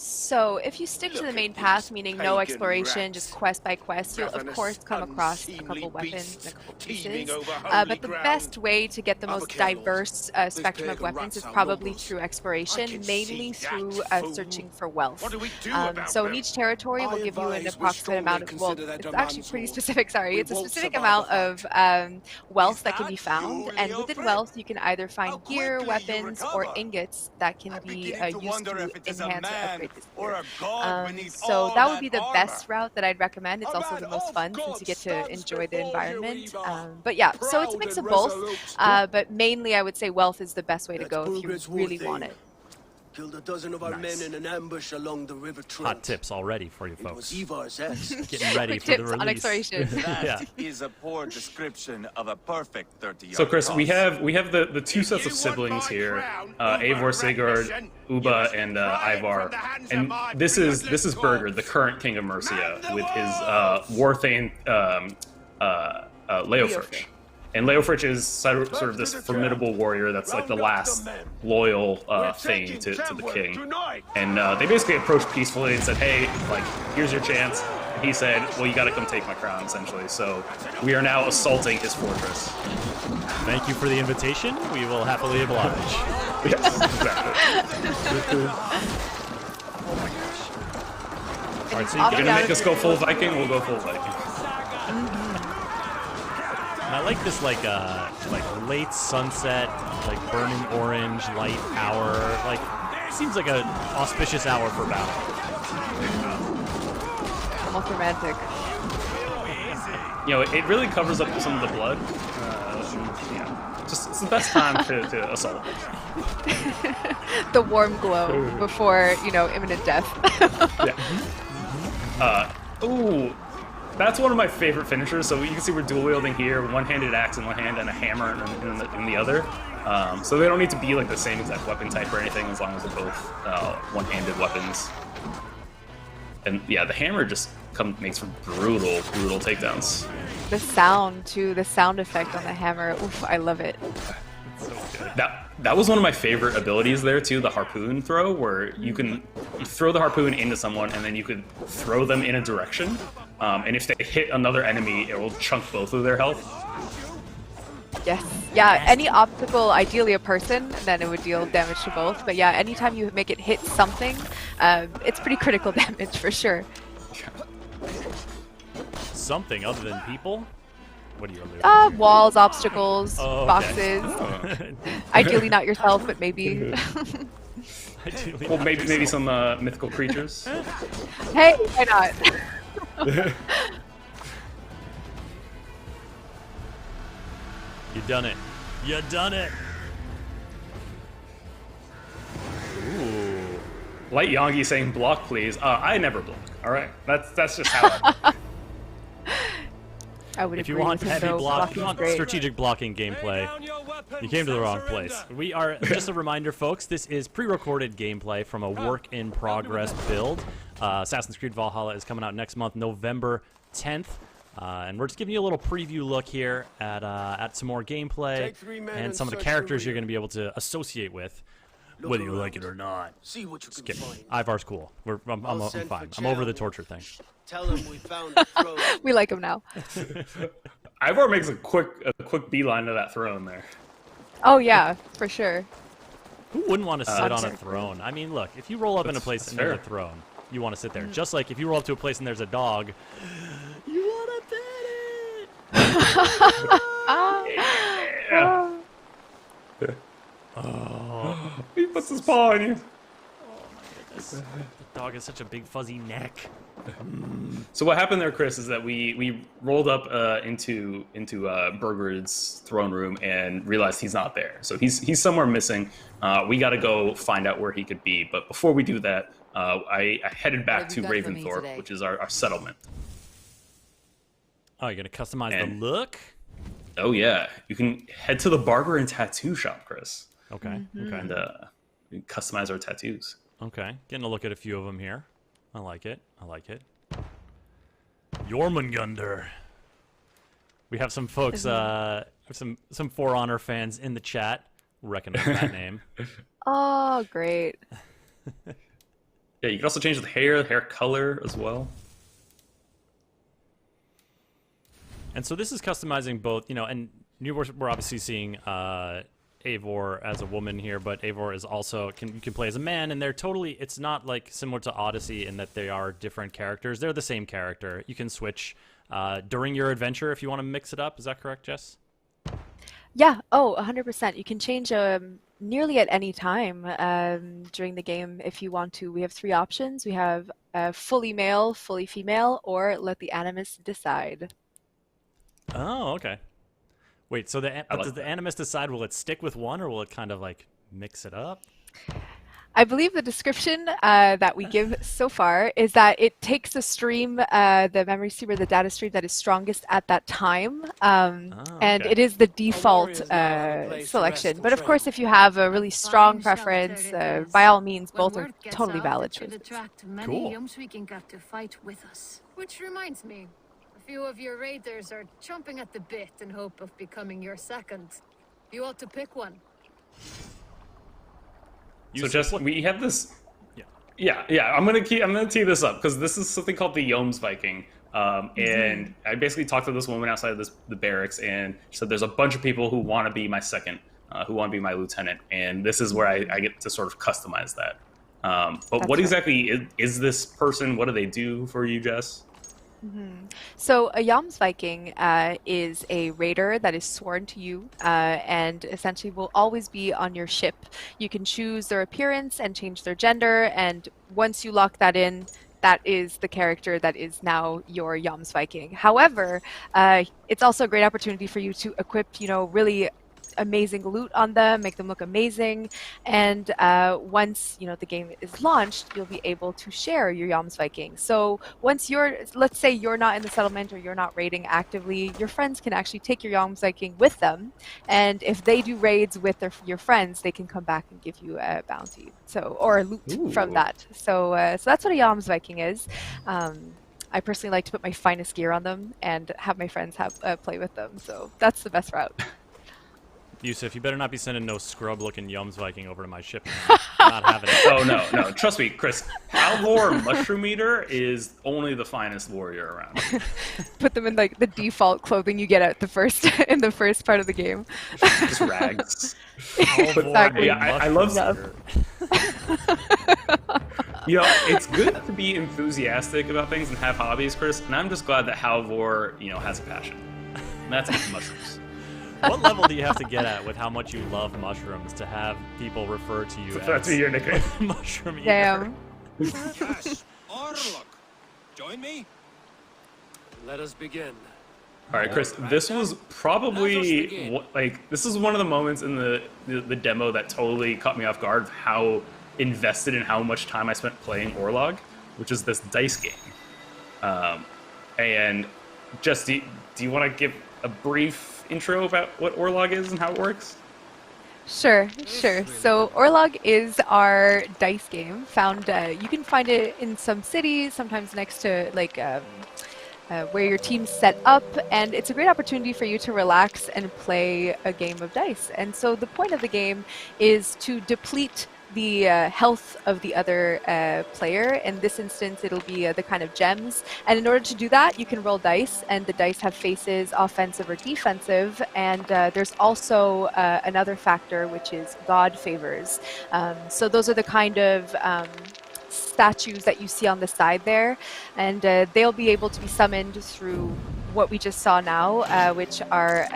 Speaker 3: So if you stick to the
Speaker 7: Look
Speaker 3: main
Speaker 7: at
Speaker 3: path,
Speaker 7: these
Speaker 3: meaning no
Speaker 7: pagan
Speaker 3: exploration,
Speaker 7: rats.
Speaker 3: just quest by quest, you'll of
Speaker 7: Ravenous,
Speaker 3: course come across a
Speaker 7: unseemly
Speaker 3: couple weapons
Speaker 7: beasts
Speaker 3: and a couple
Speaker 7: teeming
Speaker 3: pieces.
Speaker 7: over holy
Speaker 3: But the
Speaker 7: ground.
Speaker 3: best way to get the
Speaker 7: I'm a
Speaker 3: most
Speaker 7: cannibal.
Speaker 3: diverse
Speaker 7: These
Speaker 3: spectrum of
Speaker 7: pagan
Speaker 3: weapons is
Speaker 7: rats are
Speaker 3: probably
Speaker 7: nobles.
Speaker 3: through
Speaker 7: I
Speaker 3: exploration,
Speaker 7: can
Speaker 3: mainly
Speaker 7: see
Speaker 3: through
Speaker 7: that, fool.
Speaker 3: searching for wealth.
Speaker 7: What do we do about
Speaker 3: So in
Speaker 7: them?
Speaker 3: each territory will
Speaker 7: I
Speaker 3: give you an
Speaker 7: advise we
Speaker 3: approximate
Speaker 7: strongly
Speaker 3: amount of, well,
Speaker 7: consider that
Speaker 3: it's
Speaker 7: a
Speaker 3: actually
Speaker 7: man's
Speaker 3: pretty
Speaker 7: war.
Speaker 3: specific, sorry,
Speaker 7: We
Speaker 3: it's a
Speaker 7: won't
Speaker 3: specific
Speaker 7: survive
Speaker 3: amount
Speaker 7: the
Speaker 3: of wealth
Speaker 6: Is
Speaker 3: that can be
Speaker 6: that
Speaker 3: found,
Speaker 6: you,
Speaker 3: and
Speaker 6: Leo
Speaker 3: within
Speaker 6: Fred?
Speaker 3: wealth you can either find
Speaker 6: How
Speaker 3: gear,
Speaker 6: quickly you
Speaker 3: weapons, or
Speaker 6: recover.
Speaker 3: ingots that can
Speaker 6: I'm
Speaker 3: be
Speaker 6: beginning to
Speaker 3: used
Speaker 6: wonder
Speaker 3: to
Speaker 6: if it is a
Speaker 3: enhance or
Speaker 6: man
Speaker 3: upgrade this
Speaker 6: or
Speaker 3: gear.
Speaker 6: a god beneath
Speaker 3: So
Speaker 6: all
Speaker 3: that would be the
Speaker 6: armor.
Speaker 3: best route that I'd recommend. It's
Speaker 6: A
Speaker 3: also
Speaker 6: man
Speaker 3: the most
Speaker 6: of
Speaker 3: fun since
Speaker 6: God
Speaker 3: you get to
Speaker 6: stands
Speaker 3: enjoy the
Speaker 6: before you,
Speaker 3: environment.
Speaker 6: Ivar.
Speaker 3: But yeah, so it's a
Speaker 7: Proud
Speaker 3: mix of
Speaker 7: and
Speaker 3: both.
Speaker 7: resolute.
Speaker 3: But mainly I would say wealth is the best way to
Speaker 7: That's
Speaker 3: go if you
Speaker 7: progress
Speaker 3: really
Speaker 7: worth
Speaker 3: want
Speaker 7: aim.
Speaker 3: it.
Speaker 7: Killed a dozen of our
Speaker 1: Nice.
Speaker 7: men in an ambush along the river Trent.
Speaker 1: Hot tips already for you
Speaker 7: It was
Speaker 1: folks.
Speaker 7: Ivar's axe.
Speaker 1: Getting ready
Speaker 3: Quick
Speaker 1: for the
Speaker 3: tips on
Speaker 1: release.
Speaker 3: exploration.
Speaker 6: That
Speaker 1: Yeah.
Speaker 6: is a poor description of a perfect 30-yard
Speaker 2: So Chris, we
Speaker 6: toss.
Speaker 2: have the two sets of siblings here, Eivor Sigurd, Uba, and Ivar, and this is Burger, the current king of Mercia, with his Warthane Leofric. And Leofric is sort of this formidable warrior that's like the last loyal thing to the king. And they basically approached peacefully and said, hey, like, here's your chance. And he said, well, you gotta come take my crown, essentially. So we are now assaulting his fortress.
Speaker 1: Thank you for the invitation. We will happily oblige.
Speaker 2: Yes, exactly.
Speaker 1: All right, so
Speaker 3: I'll
Speaker 1: you
Speaker 3: be
Speaker 2: You're gonna
Speaker 3: down
Speaker 2: make
Speaker 3: if
Speaker 2: us go full Viking? We'll go full Viking.
Speaker 1: And I like this like late sunset, like burning orange light hour. Like seems like an auspicious hour for battle.
Speaker 3: Almost romantic.
Speaker 2: You know, it really covers up some of the blood. Yeah, just it's the best time to assault.
Speaker 3: The warm glow before, imminent death.
Speaker 2: Yeah. Ooh, that's one of my favorite finishers. So you can see we're dual wielding here, one-handed axe in one hand and a hammer in the other. So they don't need to be like the same exact weapon type or anything, as long as they're both one-handed weapons. And yeah, the hammer just makes for brutal takedowns.
Speaker 3: The sound too, the sound effect on the hammer. Oof, I love it.
Speaker 2: That was one of my favorite abilities there too, the harpoon throw, where you throw the harpoon into someone and then you could throw them in a direction. And if they hit another enemy, it will chunk both of their health.
Speaker 3: Yes. Yeah, any obstacle, ideally a person, then it would deal damage to both. But yeah, anytime you make it hit something, it's pretty critical damage for sure.
Speaker 1: Something other than people? What are you alluding to?
Speaker 3: Walls, obstacles,
Speaker 1: Oh, okay.
Speaker 3: boxes. Ideally not yourself, but maybe.
Speaker 1: Ideally
Speaker 2: Well,
Speaker 1: not
Speaker 2: maybe
Speaker 1: yourself.
Speaker 2: some mythical creatures.
Speaker 3: Hey, why not?
Speaker 1: You done it. You done it. Ooh.
Speaker 2: Light Yongi saying block, please. I never block. All right, that's just how.
Speaker 3: I would
Speaker 1: If you
Speaker 3: agree
Speaker 1: want
Speaker 3: with him,
Speaker 1: heavy
Speaker 3: though.
Speaker 1: block,
Speaker 3: Blocking's
Speaker 1: you want
Speaker 3: great.
Speaker 1: strategic blocking gameplay, you came to the wrong place. We are, just a reminder, folks, this is pre-recorded gameplay from a work-in-progress build. Assassin's Creed Valhalla is coming out next month, November 10th. And we're just giving you a little preview look here at some more gameplay
Speaker 7: Take 3 men
Speaker 1: and
Speaker 7: and
Speaker 1: some of the
Speaker 7: search
Speaker 1: characters
Speaker 7: the
Speaker 1: you're
Speaker 7: rear.
Speaker 1: going to be able to associate with,
Speaker 7: Look
Speaker 1: whether you
Speaker 7: around.
Speaker 1: like it or not.
Speaker 7: See what you can
Speaker 1: Kidding.
Speaker 7: find.
Speaker 1: Ivar's cool. I'm
Speaker 7: I'll send
Speaker 1: fine.
Speaker 7: for
Speaker 1: I'm over the
Speaker 7: Chad.
Speaker 1: torture thing.
Speaker 7: Tell him we found the throne.
Speaker 3: We like him now.
Speaker 2: Ivor makes a quick beeline to that throne there.
Speaker 3: Oh yeah, for sure.
Speaker 1: Who wouldn't want to sit on a
Speaker 3: Fair.
Speaker 1: throne? I mean, look, if you roll up in a place
Speaker 2: that's
Speaker 1: and there's a
Speaker 2: fair.
Speaker 1: throne, you want to sit there. Just like if you roll up to a place and there's a dog, you want to pet
Speaker 2: Yeah.
Speaker 1: it. Oh,
Speaker 2: He puts his paw on you.
Speaker 1: the dog has such a big fuzzy neck.
Speaker 2: So what happened there, Chris, is that we rolled up into Burgred's throne room and realized he's not there. So he's somewhere missing. We got to go find out where he could be. But before we do that, I headed back
Speaker 8: have
Speaker 2: to
Speaker 8: you got for me
Speaker 2: Raventhorpe,
Speaker 8: today?
Speaker 2: which is our settlement.
Speaker 1: Oh, you're gonna customize
Speaker 2: And-
Speaker 1: the look?
Speaker 2: Oh yeah, you can head to the barber and tattoo shop, Chris,
Speaker 1: Okay, okay,
Speaker 2: and we can customize our tattoos.
Speaker 1: okay. Getting a look at a few of them here. I like it. I like it. Jormungandr. We have some folks, some For Honor fans in the chat recognize that name.
Speaker 3: Oh, great.
Speaker 2: Yeah, you can also change the hair color as well.
Speaker 1: And so this is customizing both, and we're obviously seeing Eivor as a woman here, but Eivor is also you can play as a man, and it's not like similar to Odyssey in that they are different characters. They're the same character. You can switch during your adventure if you want to mix it up. Is that correct, Jess?
Speaker 3: Yeah, oh, 100%. You can change nearly at any time during the game if you want to. We have 3 options. We have fully male, fully female, or let the animus decide.
Speaker 1: Oh, okay. Wait, so
Speaker 2: like
Speaker 1: does the animus decide, will it stick with one, or will it kind of like mix it up?
Speaker 3: I believe the description that we give so far is that it takes the stream, the memory stream or the data stream that is strongest at that time, and
Speaker 1: okay.
Speaker 3: it is the default
Speaker 5: warrior's now have a place to
Speaker 3: selection.
Speaker 5: rest
Speaker 3: But
Speaker 5: and
Speaker 3: of course,
Speaker 5: train.
Speaker 3: if you have a really strong preference, by all means,
Speaker 9: When
Speaker 3: both are
Speaker 9: word gets
Speaker 3: totally
Speaker 9: out
Speaker 3: valid
Speaker 9: that you've
Speaker 3: choices.
Speaker 9: attracted many
Speaker 1: Cool.
Speaker 9: Jomsviking have to fight with us. Which reminds me, a few of your raiders are chomping at the bit in hope of becoming your second. You ought to pick one.
Speaker 2: We have this.
Speaker 1: Yeah.
Speaker 2: Yeah. I'm gonna tee this up because this is something called the Yoms Viking. And I basically talked to this woman outside of the barracks, and she said there's a bunch of people who want to be my second, who want to be my lieutenant, and this is where I get to sort of customize that. But
Speaker 3: That's
Speaker 2: what
Speaker 3: right.
Speaker 2: exactly is this person? What do they do for you, Jess?
Speaker 3: So a Jomsviking is a raider that is sworn to you and essentially will always be on your ship. You can choose their appearance and change their gender, and once you lock that in, that is the character that is now your Jomsviking. However, it's also a great opportunity for you to equip, really amazing loot on them, make them look amazing, and once the game is launched, you'll be able to share your Jomsviking. So once let's say you're not in the settlement or you're not raiding actively, your friends can actually take your Jomsviking with them, and if they do raids with your friends, they can come back and give you a bounty, or loot from
Speaker 2: Ooh.
Speaker 3: that. So that's what a Jomsviking is. I personally like to put my finest gear on them and have my friends play with them, so that's the best route.
Speaker 1: Yusuf, you better not be sending no scrub-looking Jomsviking over to my ship. I'm not having it.
Speaker 2: Oh no! Trust me, Chris. Halvor Mushroom Eater is only the finest warrior around.
Speaker 3: Put them in like the default clothing you get at in the first part of the game.
Speaker 2: Just rags.
Speaker 3: Exactly.
Speaker 2: Yeah, I love.
Speaker 3: Yeah.
Speaker 2: It's good to be enthusiastic about things and have hobbies, Chris. And I'm just glad that Halvor, has a passion. And that's mushrooms.
Speaker 1: What level do you have to get at with how much you love mushrooms to have people refer to you
Speaker 2: That's
Speaker 1: as
Speaker 2: your nickname.
Speaker 1: mushroom eater?
Speaker 3: Damn.
Speaker 7: Yes, Orlok. Join me.
Speaker 5: Let us begin.
Speaker 2: All right, Chris. This was probably this is one of the moments in the demo that totally caught me off guard. Of how invested in how much time I spent playing Orlog, which is this dice game. And just do you want to give a brief intro about what Orlog is and how it works?
Speaker 3: Sure. So Orlog is our dice game. You can find it in some cities, sometimes next to where your team's set up, and it's a great opportunity for you to relax and play a game of dice. And so the point of the game is to deplete the health of the other player. In this instance, it'll be the kind of gems. And in order to do that, you can roll dice, and the dice have faces, offensive or defensive. And there's also another factor, which is God favors. So those are the kind of statues that you see on the side there, and they'll be able to be summoned through what we just saw now, which are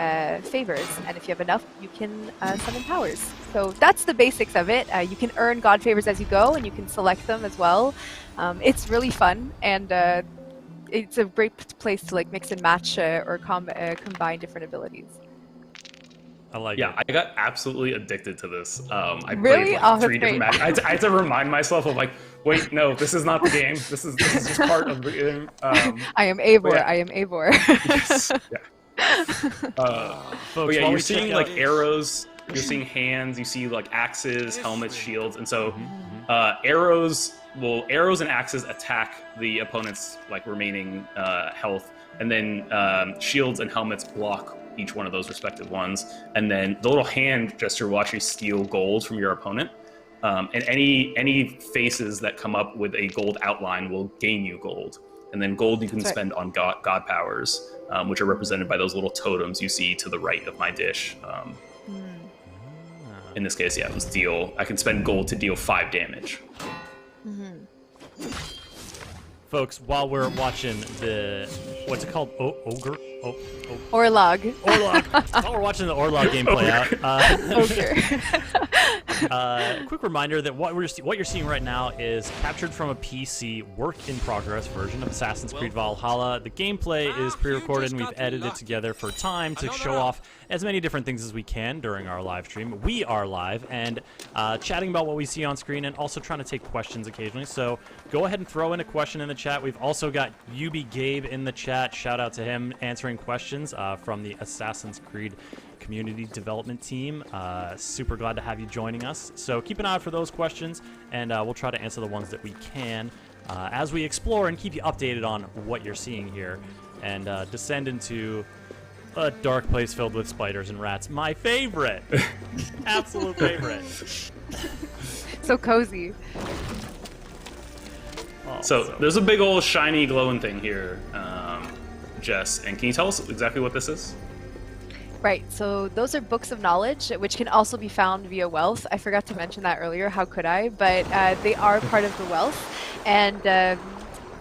Speaker 3: favors, and if you have enough, you can summon powers. So that's the basics of it. You can earn God favors as you go, and you can select them as well. It's really fun, and it's a great place to like mix and match or combine different abilities.
Speaker 1: I like it.
Speaker 2: Yeah, I got absolutely addicted to this. I
Speaker 3: Really?
Speaker 2: played
Speaker 3: Oh,
Speaker 2: like
Speaker 3: that's
Speaker 2: 3 different
Speaker 3: great.
Speaker 2: matches. I had to remind myself of like, wait, no, this is not the game. This is just part of the game.
Speaker 3: I am Eivor.
Speaker 2: yeah.
Speaker 3: I am Eivor.
Speaker 2: Yes. Yeah.
Speaker 1: Folks,
Speaker 2: But yeah,
Speaker 1: while
Speaker 2: you're
Speaker 1: we
Speaker 2: seeing
Speaker 1: check
Speaker 2: like
Speaker 1: out-
Speaker 2: arrows. You're seeing hands. You see like axes, helmets, shields, and so arrows. Well, arrows and axes attack the opponent's like remaining health, and then shields and helmets block each one of those respective ones. And then the little hand gesture will actually steal gold from your opponent. And any faces that come up with a gold outline will gain you gold. And then gold you can
Speaker 3: That's right.
Speaker 2: spend on god powers, which are represented by those little totems you see to the right of my dish. In this case, yeah, it was deal. I can spend gold to deal 5 damage.
Speaker 1: Folks, while we're watching the what's it called? Ogre?
Speaker 3: Orlog.
Speaker 1: Orlog. While we're watching the Orlog game play out,
Speaker 3: Ogre.
Speaker 1: quick reminder that what you're seeing right now is captured from a PC work-in-progress version of Assassin's Creed Valhalla. The gameplay is pre-recorded and we've edited it together for time to show off as many different things as we can during our live stream. We are live and chatting about what we see on screen and also trying to take questions occasionally. So go ahead and throw in a question in the chat. We've also got UB Gabe in the chat. Shout out to him answering questions from the Assassin's Creed community development team. Super glad to have you joining us. So keep an eye out for those questions, and we'll try to answer the ones that we can as we explore and keep you updated on what you're seeing here and descend into a dark place filled with spiders and rats. My favorite. Absolute favorite.
Speaker 3: So cozy.
Speaker 1: Oh,
Speaker 2: So there's a big old shiny glowing thing here, Jess. And can you tell us exactly what this is?
Speaker 3: Right, so those are books of knowledge, which can also be found via wealth. I forgot to mention that earlier, how could I? But they are part of the wealth, and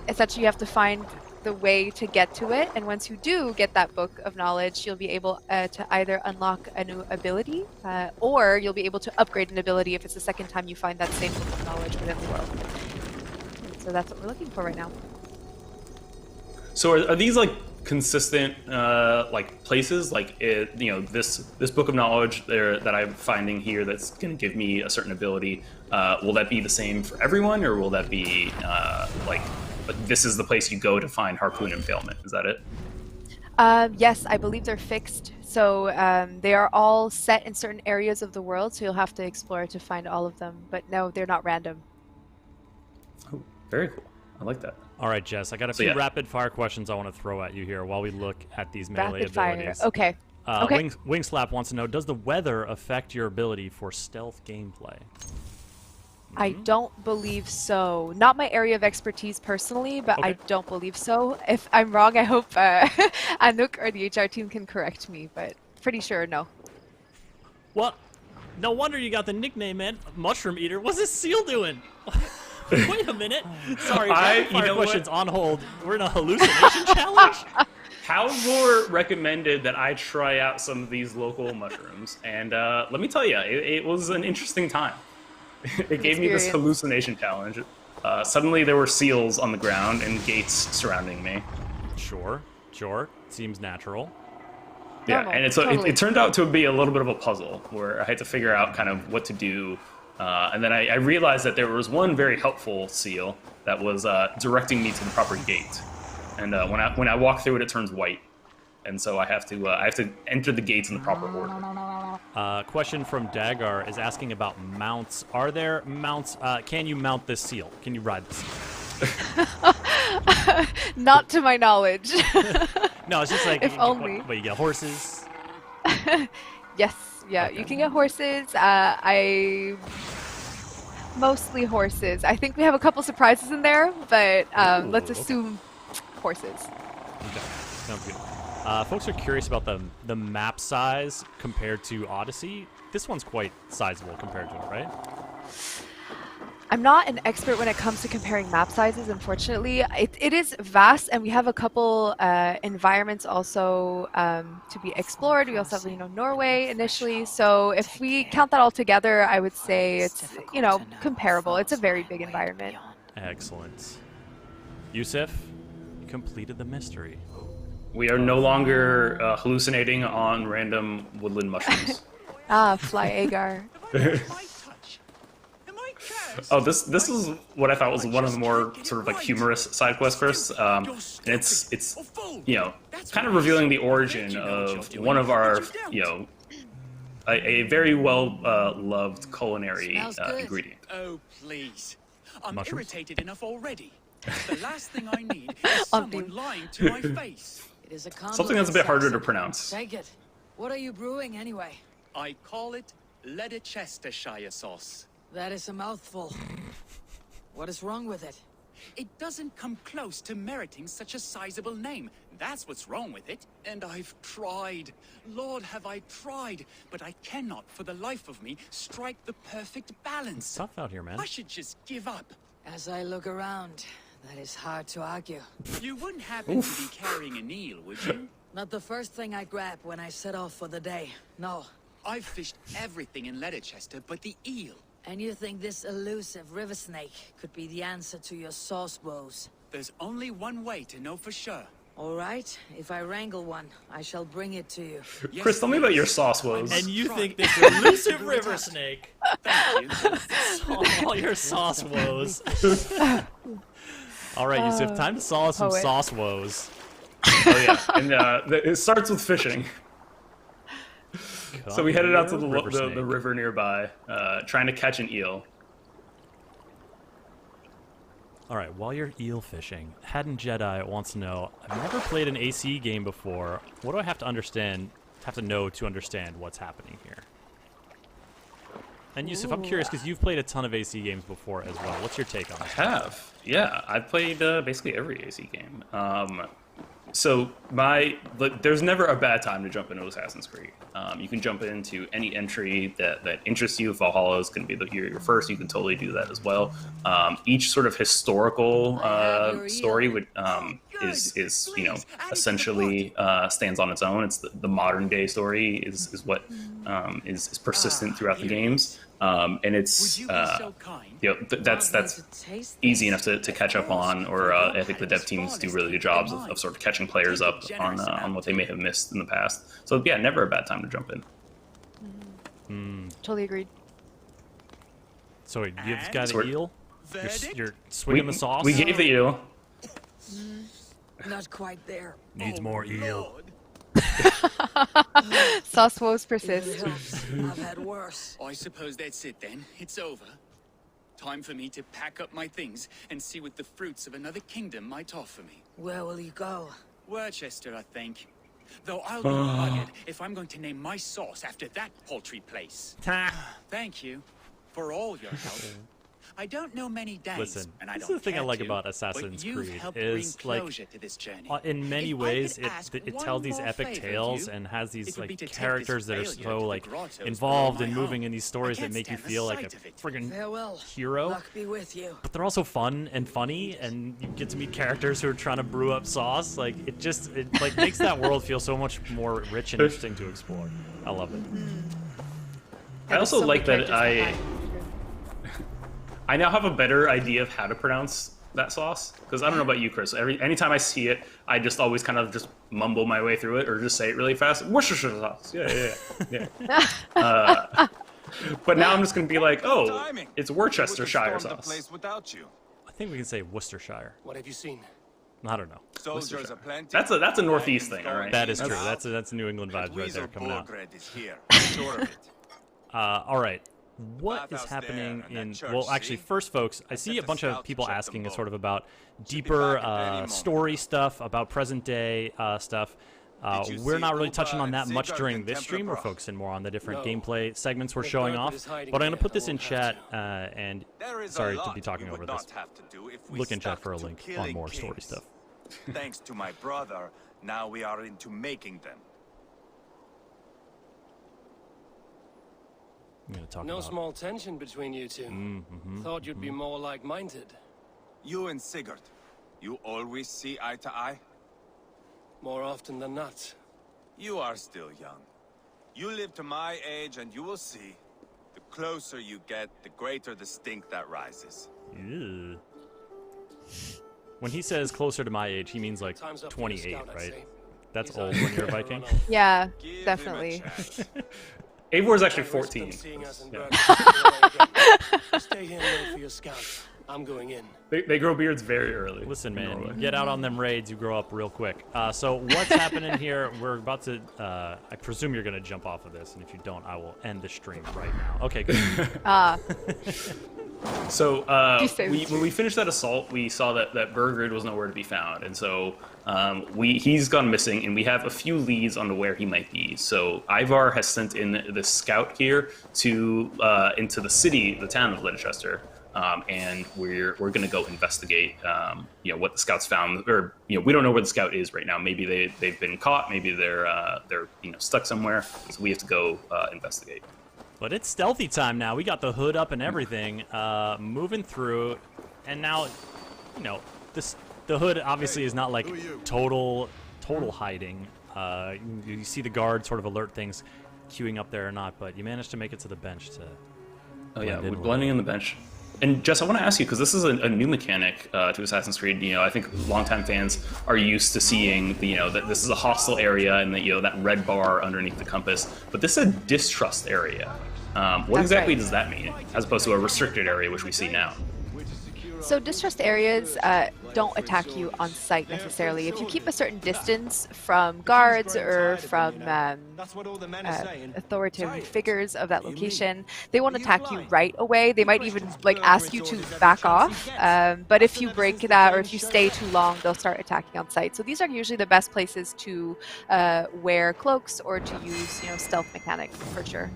Speaker 3: essentially you have to find the way to get to it, and once you do get that book of knowledge, you'll be able to either unlock a new ability, or you'll be able to upgrade an ability if it's the second time you find that same book of knowledge within the world. So that's what we're looking for right now.
Speaker 2: So are these like consistent like places? Like this book of knowledge there that I'm finding here that's going to give me a certain ability. Will that be the same for everyone, or will that be like this is the place you go to find Harpoon Impalement? Is that it?
Speaker 3: Yes, I believe they're fixed. So they are all set in certain areas of the world, so you'll have to explore to find all of them. But no, they're not random.
Speaker 2: Oh, very cool. I like that.
Speaker 1: all right, Jess. I got a few rapid fire questions I want to throw at you here while we look at these melee
Speaker 3: Rapid fire.
Speaker 1: abilities.
Speaker 3: Okay. Okay.
Speaker 1: Wingslap wants to know, does the weather affect your ability for stealth gameplay?
Speaker 3: I don't believe so. Not my area of expertise personally, but I
Speaker 1: Okay.
Speaker 3: don't believe so. If I'm wrong, I hope Anouk or the HR team can correct me, but pretty sure no.
Speaker 1: Well, no wonder you got the nickname, man. Mushroom Eater. What's this seal doing? Wait a minute. Sorry, rapid fire questions on hold. We're in a hallucination challenge?
Speaker 2: Halvor recommended that I try out some of these local mushrooms, and let me tell you, it was an interesting time. It gave me this hallucination challenge. Suddenly there were seals on the ground and gates surrounding me.
Speaker 1: Sure. Seems natural.
Speaker 2: Yeah,
Speaker 3: Normal,
Speaker 2: and
Speaker 3: totally.
Speaker 2: it turned out to be a little bit of a puzzle where I had to figure out kind of what to do. And then I realized that there was one very helpful seal that was directing me to the proper gate. And when I walk through it, it turns white. And so I have to enter the gates in the proper order.
Speaker 1: Question from Dagar is asking about mounts. Are there mounts? Can you mount this seal? Can you ride this seal?
Speaker 3: Not to my knowledge.
Speaker 1: No, it's just like
Speaker 3: If only.
Speaker 1: What, you get horses?
Speaker 3: Yes, yeah, you can get horses. I Mostly horses. I think we have a couple surprises in there, but let's
Speaker 1: Ooh, okay.
Speaker 3: assume horses.
Speaker 1: Okay, sounds good. Folks are curious about the map size compared to Odyssey. This one's quite sizable compared to it, right?
Speaker 3: I'm not an expert when it comes to comparing map sizes, unfortunately. It is vast, and we have a couple environments also to be explored. We also have, Norway initially. So if we count that all together, I would say it's, comparable. It's a very big environment.
Speaker 1: Excellent. Yusuf, you completed the mystery.
Speaker 2: We are no longer hallucinating on random woodland mushrooms.
Speaker 3: Fly Agar.
Speaker 2: Oh, this is what I thought was one of the more sort of like humorous side quests, Chris. And it's kind of revealing the origin of one of our a very well loved culinary ingredient.
Speaker 10: Oh please, I'm
Speaker 1: Mushrooms?
Speaker 10: irritated enough already. The last thing I need is someone lying to my face.
Speaker 8: It is a
Speaker 2: Something that's a bit harder to
Speaker 8: compliment,
Speaker 2: pronounce.
Speaker 8: Take it. What are you brewing anyway?
Speaker 10: I call it Leicestershire sauce.
Speaker 8: That is a mouthful. What is wrong with it?
Speaker 10: It doesn't come close to meriting such a sizable name. That's what's wrong with it. And I've tried. Lord, have I tried. But I cannot, for the life of me, strike the perfect
Speaker 1: It's
Speaker 10: balance.
Speaker 1: tough out here, man.
Speaker 10: I should just give up.
Speaker 8: As I look around, that is hard to argue.
Speaker 10: You wouldn't happen to be carrying an eel, would you?
Speaker 8: Not the first thing I grab when I set off for the day. No.
Speaker 10: I've fished everything in Leicester but the eel.
Speaker 8: And you think this elusive river snake could be the answer to your sauce woes?
Speaker 10: There's only one way to know for sure.
Speaker 8: All right, if I wrangle one, I shall bring it to you.
Speaker 10: Yes,
Speaker 2: Chris, tell me about your sauce woes.
Speaker 1: And you
Speaker 10: Try.
Speaker 1: think this elusive river snake
Speaker 10: Thank you.
Speaker 1: all your sauce woes. All right, Yusuf, time to solve some
Speaker 3: poet.
Speaker 1: sauce woes.
Speaker 2: Oh yeah, and it starts with fishing. So we headed out to the river nearby, trying to catch an eel.
Speaker 1: All right, while you're eel fishing, Haddon Jedi wants to know, I've never played an AC game before. What do I have to know to understand what's happening here? And Yusuf, I'm curious because you've played a ton of AC games before as well. What's your take on this?
Speaker 2: I have, yeah. I've played basically every AC game. So there's never a bad time to jump into Assassin's Creed. You can jump into any entry that interests you. Valhalla is going to be your first. You can totally do that as well. Each sort of historical story is essentially stands on its own. It's the modern day story is what is persistent throughout the games. And it's that's easy enough to catch up on, or I think the dev teams do really good jobs of sort of catching players up on what they may have missed in the past. So yeah, never a bad time to jump in.
Speaker 3: Totally agreed.
Speaker 1: So you've got
Speaker 2: So
Speaker 1: an eel? You're swinging the sauce?
Speaker 2: We gave the eel.
Speaker 8: Not quite there.
Speaker 1: Needs more eel.
Speaker 3: Sauce woes persist.
Speaker 8: I've had worse.
Speaker 10: I suppose that's it then. It's over. Time for me to pack up my things and see what the fruits of another kingdom might offer me.
Speaker 8: Where will you go?
Speaker 10: Worcester, I think. Though I'll be buggered if I'm going to name my sauce after that paltry place. Thank you for all your help. I don't know many days,
Speaker 1: Listen,
Speaker 10: and I
Speaker 1: this
Speaker 10: don't
Speaker 1: is the thing I
Speaker 10: care
Speaker 1: like
Speaker 10: to,
Speaker 1: about
Speaker 10: but
Speaker 1: Assassin's
Speaker 10: you've
Speaker 1: Creed
Speaker 10: helped
Speaker 1: is
Speaker 10: bring
Speaker 1: like
Speaker 10: closure to this journey.
Speaker 1: in many
Speaker 10: If I
Speaker 1: ways
Speaker 10: could ask
Speaker 1: it
Speaker 10: one
Speaker 1: tells these
Speaker 10: more
Speaker 1: epic
Speaker 10: favor of
Speaker 1: tales
Speaker 10: you,
Speaker 1: and has
Speaker 10: it
Speaker 1: these
Speaker 10: would be
Speaker 1: like
Speaker 10: to take
Speaker 1: characters that
Speaker 10: this
Speaker 1: are
Speaker 10: failure
Speaker 1: so
Speaker 10: to the
Speaker 1: like
Speaker 10: grottos
Speaker 1: involved
Speaker 10: below
Speaker 1: and
Speaker 10: my
Speaker 1: moving
Speaker 10: home.
Speaker 1: in these stories
Speaker 10: I
Speaker 1: that
Speaker 10: can't
Speaker 1: make you
Speaker 10: stand the
Speaker 1: feel like
Speaker 10: sight
Speaker 1: a
Speaker 10: of it.
Speaker 1: friggin'
Speaker 8: Farewell.
Speaker 1: hero.
Speaker 8: Luck be with you.
Speaker 1: But they're also fun and funny, and you get to meet characters who are trying to brew up sauce. Like it like makes that world feel so much more rich and interesting to explore. I love it.
Speaker 2: I also like that I now have a better idea of how to pronounce that sauce, because I don't know about you, Chris. Anytime I see it, I just always kind of just mumble my way through it or just say it really fast. Worcestershire sauce. Yeah. But now I'm just gonna be like, oh, it's Worcestershire sauce.
Speaker 6: Without you.
Speaker 1: I think we can say Worcestershire.
Speaker 7: What have you seen?
Speaker 1: I don't know.
Speaker 6: Soldiers are plenty.
Speaker 2: That's a Northeast thing, all right.
Speaker 1: That is true. That's New England vibes right there coming out. All right. What is happening in... Well, actually, first, folks, I see a bunch of people asking sort of about deeper story stuff, about present-day stuff. We're not really touching on that much during this stream. We're focusing more on the different gameplay segments we're showing off. But I'm going to put this in chat, and sorry to be talking over this. Look in chat for a link on more story stuff.
Speaker 6: Thanks to my brother, now we are into making them.
Speaker 1: I'm going to talk
Speaker 5: No
Speaker 1: about...
Speaker 5: small tension between you two. Thought you'd be more like-minded.
Speaker 6: You and Sigurd, you always see eye to eye?
Speaker 5: More often than not.
Speaker 6: You are still young. You live to my age and you will see. The closer you get, the greater the stink that rises.
Speaker 1: Ew. When he says closer to my age, he means like 28, right? That's old when you're a Viking.
Speaker 3: Yeah,
Speaker 6: Give
Speaker 3: definitely.
Speaker 6: him a chance.
Speaker 2: Eivor is actually 14.
Speaker 5: Stay here and wait for your scout. I'm going in.
Speaker 2: They grow beards very early.
Speaker 1: Listen, man, you get out on them raids, you grow up real quick. So what's happening here? We're about to, I presume you're going to jump off of this, and if you don't, I will end the stream right now. Okay, good.
Speaker 2: So when we finished that assault, we saw that Burgred was nowhere to be found, and so he's gone missing, and we have a few leads on where he might be. So Ivar has sent in the scout here to into the city, the town of Leicester. And we're going to go investigate, what the scouts found, or we don't know where the scout is right now. Maybe they've been caught, maybe they're stuck somewhere. So we have to go investigate.
Speaker 1: But it's stealthy time now. We got the hood up and everything, moving through, and now, the hood obviously is not like total hiding. You see the guard sort of alert things, queuing up there or not, but you managed to make it to the bench to.
Speaker 2: Oh yeah, we're blending in the bench. And Jess, I want to ask you, because this is a new mechanic to Assassin's Creed. I think longtime fans are used to seeing that this is a hostile area and that that red bar underneath the compass. But this is a distrust area. What exactly does that mean, as opposed to a restricted area, which we see now?
Speaker 3: So distrust areas don't attack you on sight necessarily. If you keep a certain distance from guards or from authoritative figures of that location, they won't attack you right away. They might even ask you to back off. But if you break that or if you stay too long, they'll start attacking on sight. So these are usually the best places to wear cloaks or to use stealth mechanic for sure.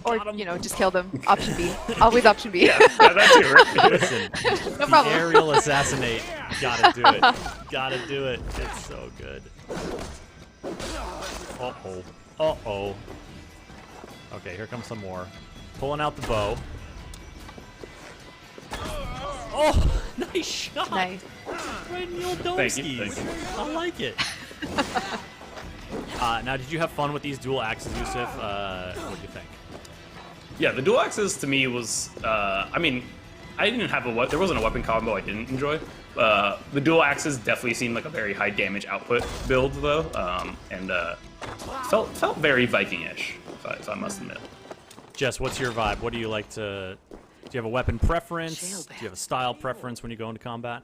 Speaker 3: Or, just kill them. Option B. Always option B.
Speaker 2: Yeah, that too, right?
Speaker 1: Listen,
Speaker 3: no problem.
Speaker 1: The aerial assassinate. Gotta do it. Gotta do it. It's so good. Uh-oh. Uh-oh. Okay, here comes some more. Pulling out the bow. Oh, nice shot.
Speaker 3: Nice.
Speaker 1: Right in the old dome
Speaker 2: Thank you.
Speaker 1: I like it. Now, did you have fun with these dual axes, Yusuf? What do you think?
Speaker 2: Yeah, the dual axes to me was, I didn't have there wasn't a weapon combo I didn't enjoy. The dual axes definitely seemed like a very high damage output build though, and felt very Viking-ish, if I must admit.
Speaker 1: Jess, what's your vibe? What do you like to? Do you have a weapon preference? Do you have a style preference when you go into combat?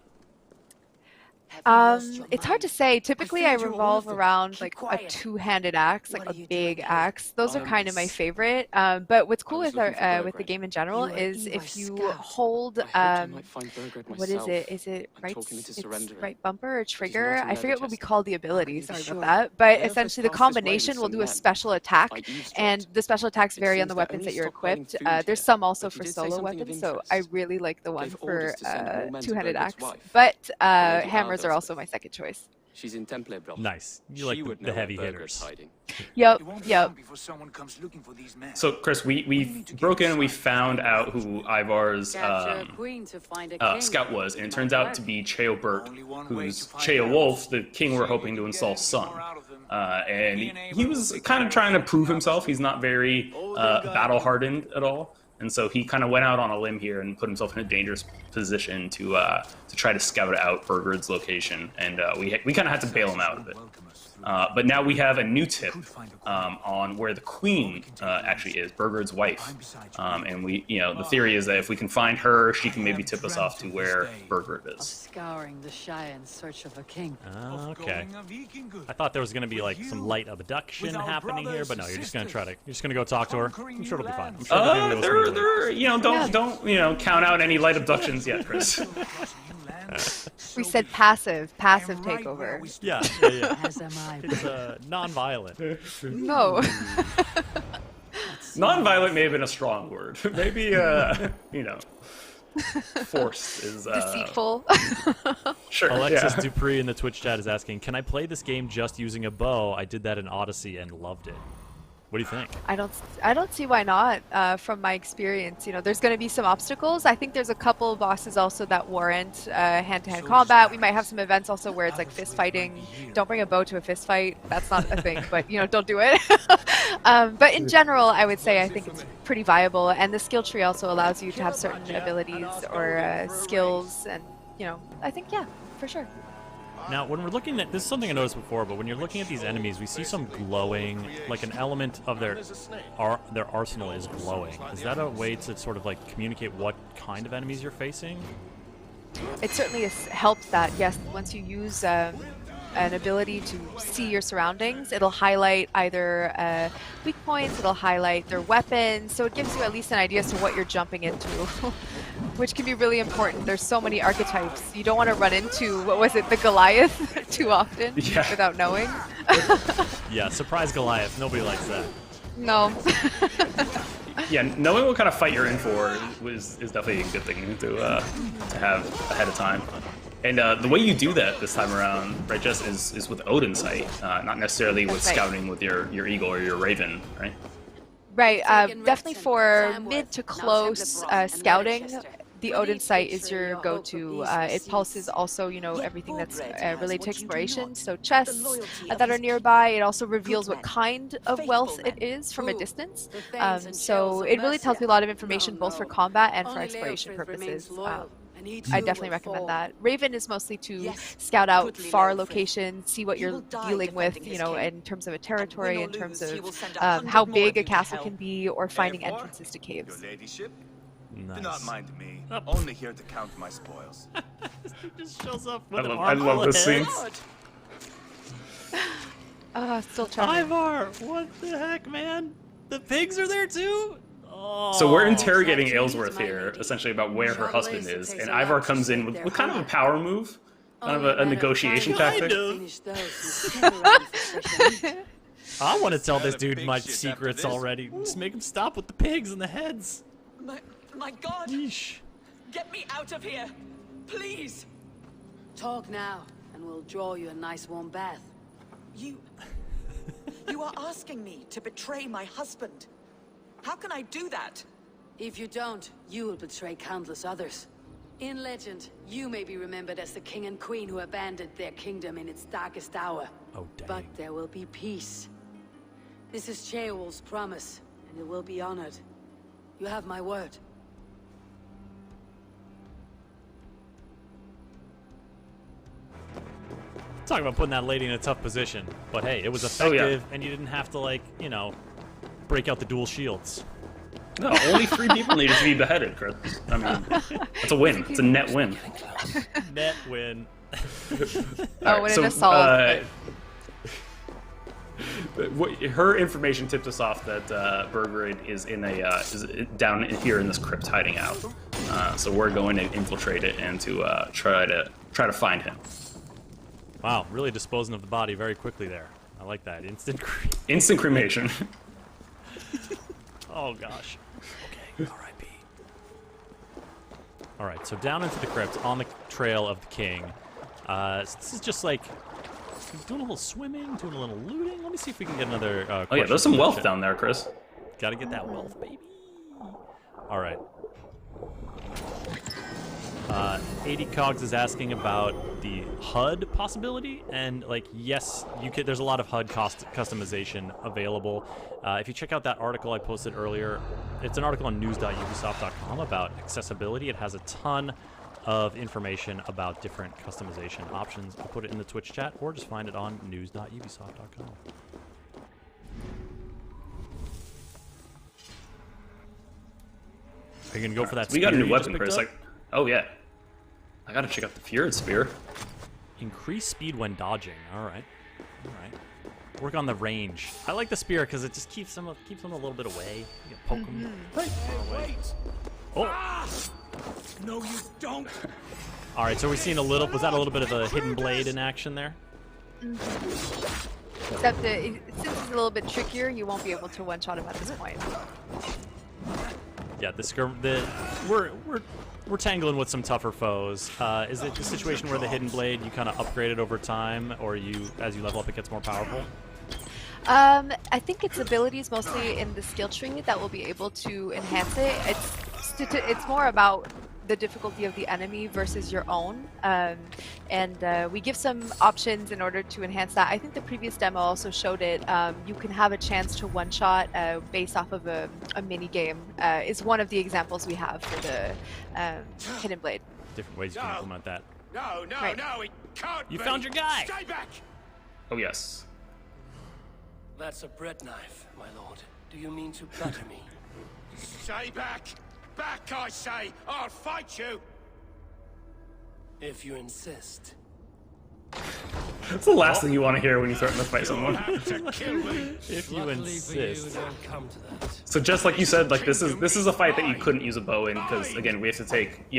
Speaker 3: It's hard to say. Typically, I revolve around like a two-handed axe, like a big axe. Those are kind of my favorite. But what's cool with the game in general is if you hold what is it? Is it right? It's right bumper or trigger? I forget what we call the ability. Sorry about that. But essentially, the combination will do a special attack, and the special attacks vary on the weapons that you're equipped. There's some also for solo weapons, so I really like the one for two-handed axe. But hammers are also my second choice.
Speaker 10: She's in Temple, bro.
Speaker 1: Nice. You like the heavy hitters.
Speaker 3: Yep. Yep.
Speaker 2: So, Chris, we broke in and we found out who Ivar's scout was, and it turns out to be Cheo Burt, who's Cheo Wolf, the king we're hoping to install son. And he was kind of trying to prove himself. He's not very battle-hardened at all. And so he kind of went out on a limb here and put himself in a dangerous position to try to scout out Burgred's location, and we kind of had to bail him out of it. But now we have a new tip on where the queen actually is, Burgred's wife, and the theory is that if we can find her, she can maybe tip us off to where Burgred is.
Speaker 8: Scouring the Shire in search of a king.
Speaker 1: Okay. I thought there was going to be like some light abduction happening here, but no, you're just going to go talk to her. I'm sure it'll be fine. I'm sure
Speaker 2: don't count out any light abductions yet, Chris.
Speaker 3: We said passive takeover.
Speaker 1: Yeah.
Speaker 8: As am I.
Speaker 1: It's non-violent.
Speaker 3: No.
Speaker 2: Non-violent may have been a strong word. Maybe, you know, forced is...
Speaker 3: Deceitful.
Speaker 2: Sure,
Speaker 1: Alexis
Speaker 2: yeah.
Speaker 1: Dupree in the Twitch chat is asking, can I play this game just using a bow? I did that in Odyssey and loved it. What do you think?
Speaker 3: I don't see why not. From my experience, you know, there's going to be some obstacles. I think there's a couple bosses also that warrant hand-to-hand combat. We might have some events also where it's like fist fighting. Don't bring a bow to a fist fight. That's not a thing, but you know, don't do it. But in general, I would say I think it's pretty viable, and the skill tree also allows you to have certain abilities or skills, and you know, I think yeah, for sure.
Speaker 1: Now, when we're looking at this is something I noticed before, but when you're looking at these enemies, we see some glowing, like an element of their arsenal is glowing. Is that a way to sort of like communicate what kind of enemies you're facing?
Speaker 3: It certainly helps that, yes, once you use an ability to see your surroundings, it'll highlight either weak points, it'll highlight their weapons, so it gives you at least an idea as to what you're jumping into, which can be really important. There's so many archetypes. You don't want to run into, what was it, the Goliath too often without knowing.
Speaker 1: Yeah, surprise Goliath. Nobody likes that.
Speaker 3: No.
Speaker 2: Yeah, knowing what kind of fight you're in for is definitely a good thing to have ahead of time. And the way you do that this time around, right, Jess, is with Odin sight, not necessarily with scouting with your eagle or your raven, right?
Speaker 3: Right, definitely for mid to close scouting, the Odin sight is your go-to. It pulses also, you know, everything that's related to exploration. So chests that are nearby. It also reveals what kind of wealth it is from a distance. So it really tells you a lot of information both for combat and for exploration purposes. I definitely recommend that. Raven is mostly to scout out far locations, see what you're dealing with, you know, in terms of a territory, in terms of how big a castle can be, or finding entrances to caves.
Speaker 6: Your ladyship?
Speaker 1: Nice.
Speaker 6: Do not mind me. Only here to count my spoils.
Speaker 1: Just shows up with
Speaker 2: I love this scene.
Speaker 3: Still trying.
Speaker 1: Ivar, what the heck, man? The pigs are there too? Oh.
Speaker 2: So we're interrogating Aylesworth here, essentially about where her husband is, and Ivar comes in with kind of a power move, kind of a negotiation tactic.
Speaker 1: I want to tell this dude my secrets already. Just make him stop with the pigs and the heads.
Speaker 11: My God!
Speaker 1: Yeesh.
Speaker 11: Get me out of here! Please!
Speaker 8: Talk now, and we'll draw you a nice warm bath.
Speaker 11: You are asking me to betray my husband. How can I do that?
Speaker 8: If you don't, you will betray countless others. In legend, you may be remembered as the king and queen who abandoned their kingdom in its darkest hour.
Speaker 1: Oh, dang.
Speaker 8: But there will be peace. This is Ceolwulf's promise, and it will be honored. You have my word.
Speaker 1: Talking about putting that lady in a tough position. But hey, it was effective, and you didn't have to, like, you know, break out the dual shields.
Speaker 2: No, only 3 people needed to be beheaded, Chris. I mean, it's a win. It's a net win.
Speaker 1: Net win.
Speaker 3: When an assault.
Speaker 2: Her information tipped us off that Bergrid is in is down here in this crypt hiding out. So we're going to infiltrate it and to try to find him.
Speaker 1: Wow, really disposing of the body very quickly there. I like that.
Speaker 2: Instant cremation.
Speaker 1: Oh gosh. Okay, R.I.P. All right, so down into the crypt on the trail of the king. So this is just like doing a little swimming, doing a little looting. Let me see if we can get another.
Speaker 2: Oh yeah, there's some wealth down there, Chris.
Speaker 1: Gotta get that wealth, baby. All right. 80 Cogs is asking about the HUD possibility, and like, yes, you could. There's a lot of HUD customization available. If you check out that article I posted earlier, it's an article on news.ubisoft.com about accessibility. It has a ton of information about different customization options. I'll put it in the Twitch chat, or just find it on news.ubisoft.com. Are you gonna go for that?
Speaker 2: We got a new
Speaker 1: spear you
Speaker 2: weapon,
Speaker 1: just
Speaker 2: Chris.
Speaker 1: picked up?
Speaker 2: Oh yeah, I gotta check out the Fyrd Spear.
Speaker 1: Increase speed when dodging. All right, all right. Work on the range. I like the spear because it just keeps them a little bit away. You can poke them.
Speaker 10: Wait!
Speaker 1: Oh!
Speaker 10: Ah! No, you don't.
Speaker 1: All right, so we're seeing a little. Was that a little bit of a hidden blade in action there?
Speaker 3: Except since it's a little bit trickier, you won't be able to one-shot him at this point.
Speaker 1: Yeah, we're tangling with some tougher foes. Is it the situation where the hidden blade you kind of upgrade it over time, or as you level up it gets more powerful?
Speaker 3: I think its abilities mostly in the skill tree that will be able to enhance it. It's more about the difficulty of the enemy versus your own, and we give some options in order to enhance that. I think the previous demo also showed it. You can have a chance to one-shot based off of a mini game. Is one of the examples we have for the hidden blade.
Speaker 1: Different ways you can implement that.
Speaker 7: No,
Speaker 3: Right.
Speaker 7: no, it can't
Speaker 1: You
Speaker 7: be.
Speaker 1: found your guy!
Speaker 7: Stay back!
Speaker 2: Oh yes.
Speaker 5: That's a bread knife, my lord. Do you mean to batter me?
Speaker 7: Stay back! Back, I say! I'll fight you!
Speaker 5: If you insist.
Speaker 2: That's the last thing you want to hear when you threaten to fight someone.
Speaker 7: To kill me!
Speaker 1: If you
Speaker 5: Luckily for you,
Speaker 1: insist.
Speaker 5: it won't come to that.
Speaker 2: So just like you said, like this is a fight that you couldn't use a bow in because again you have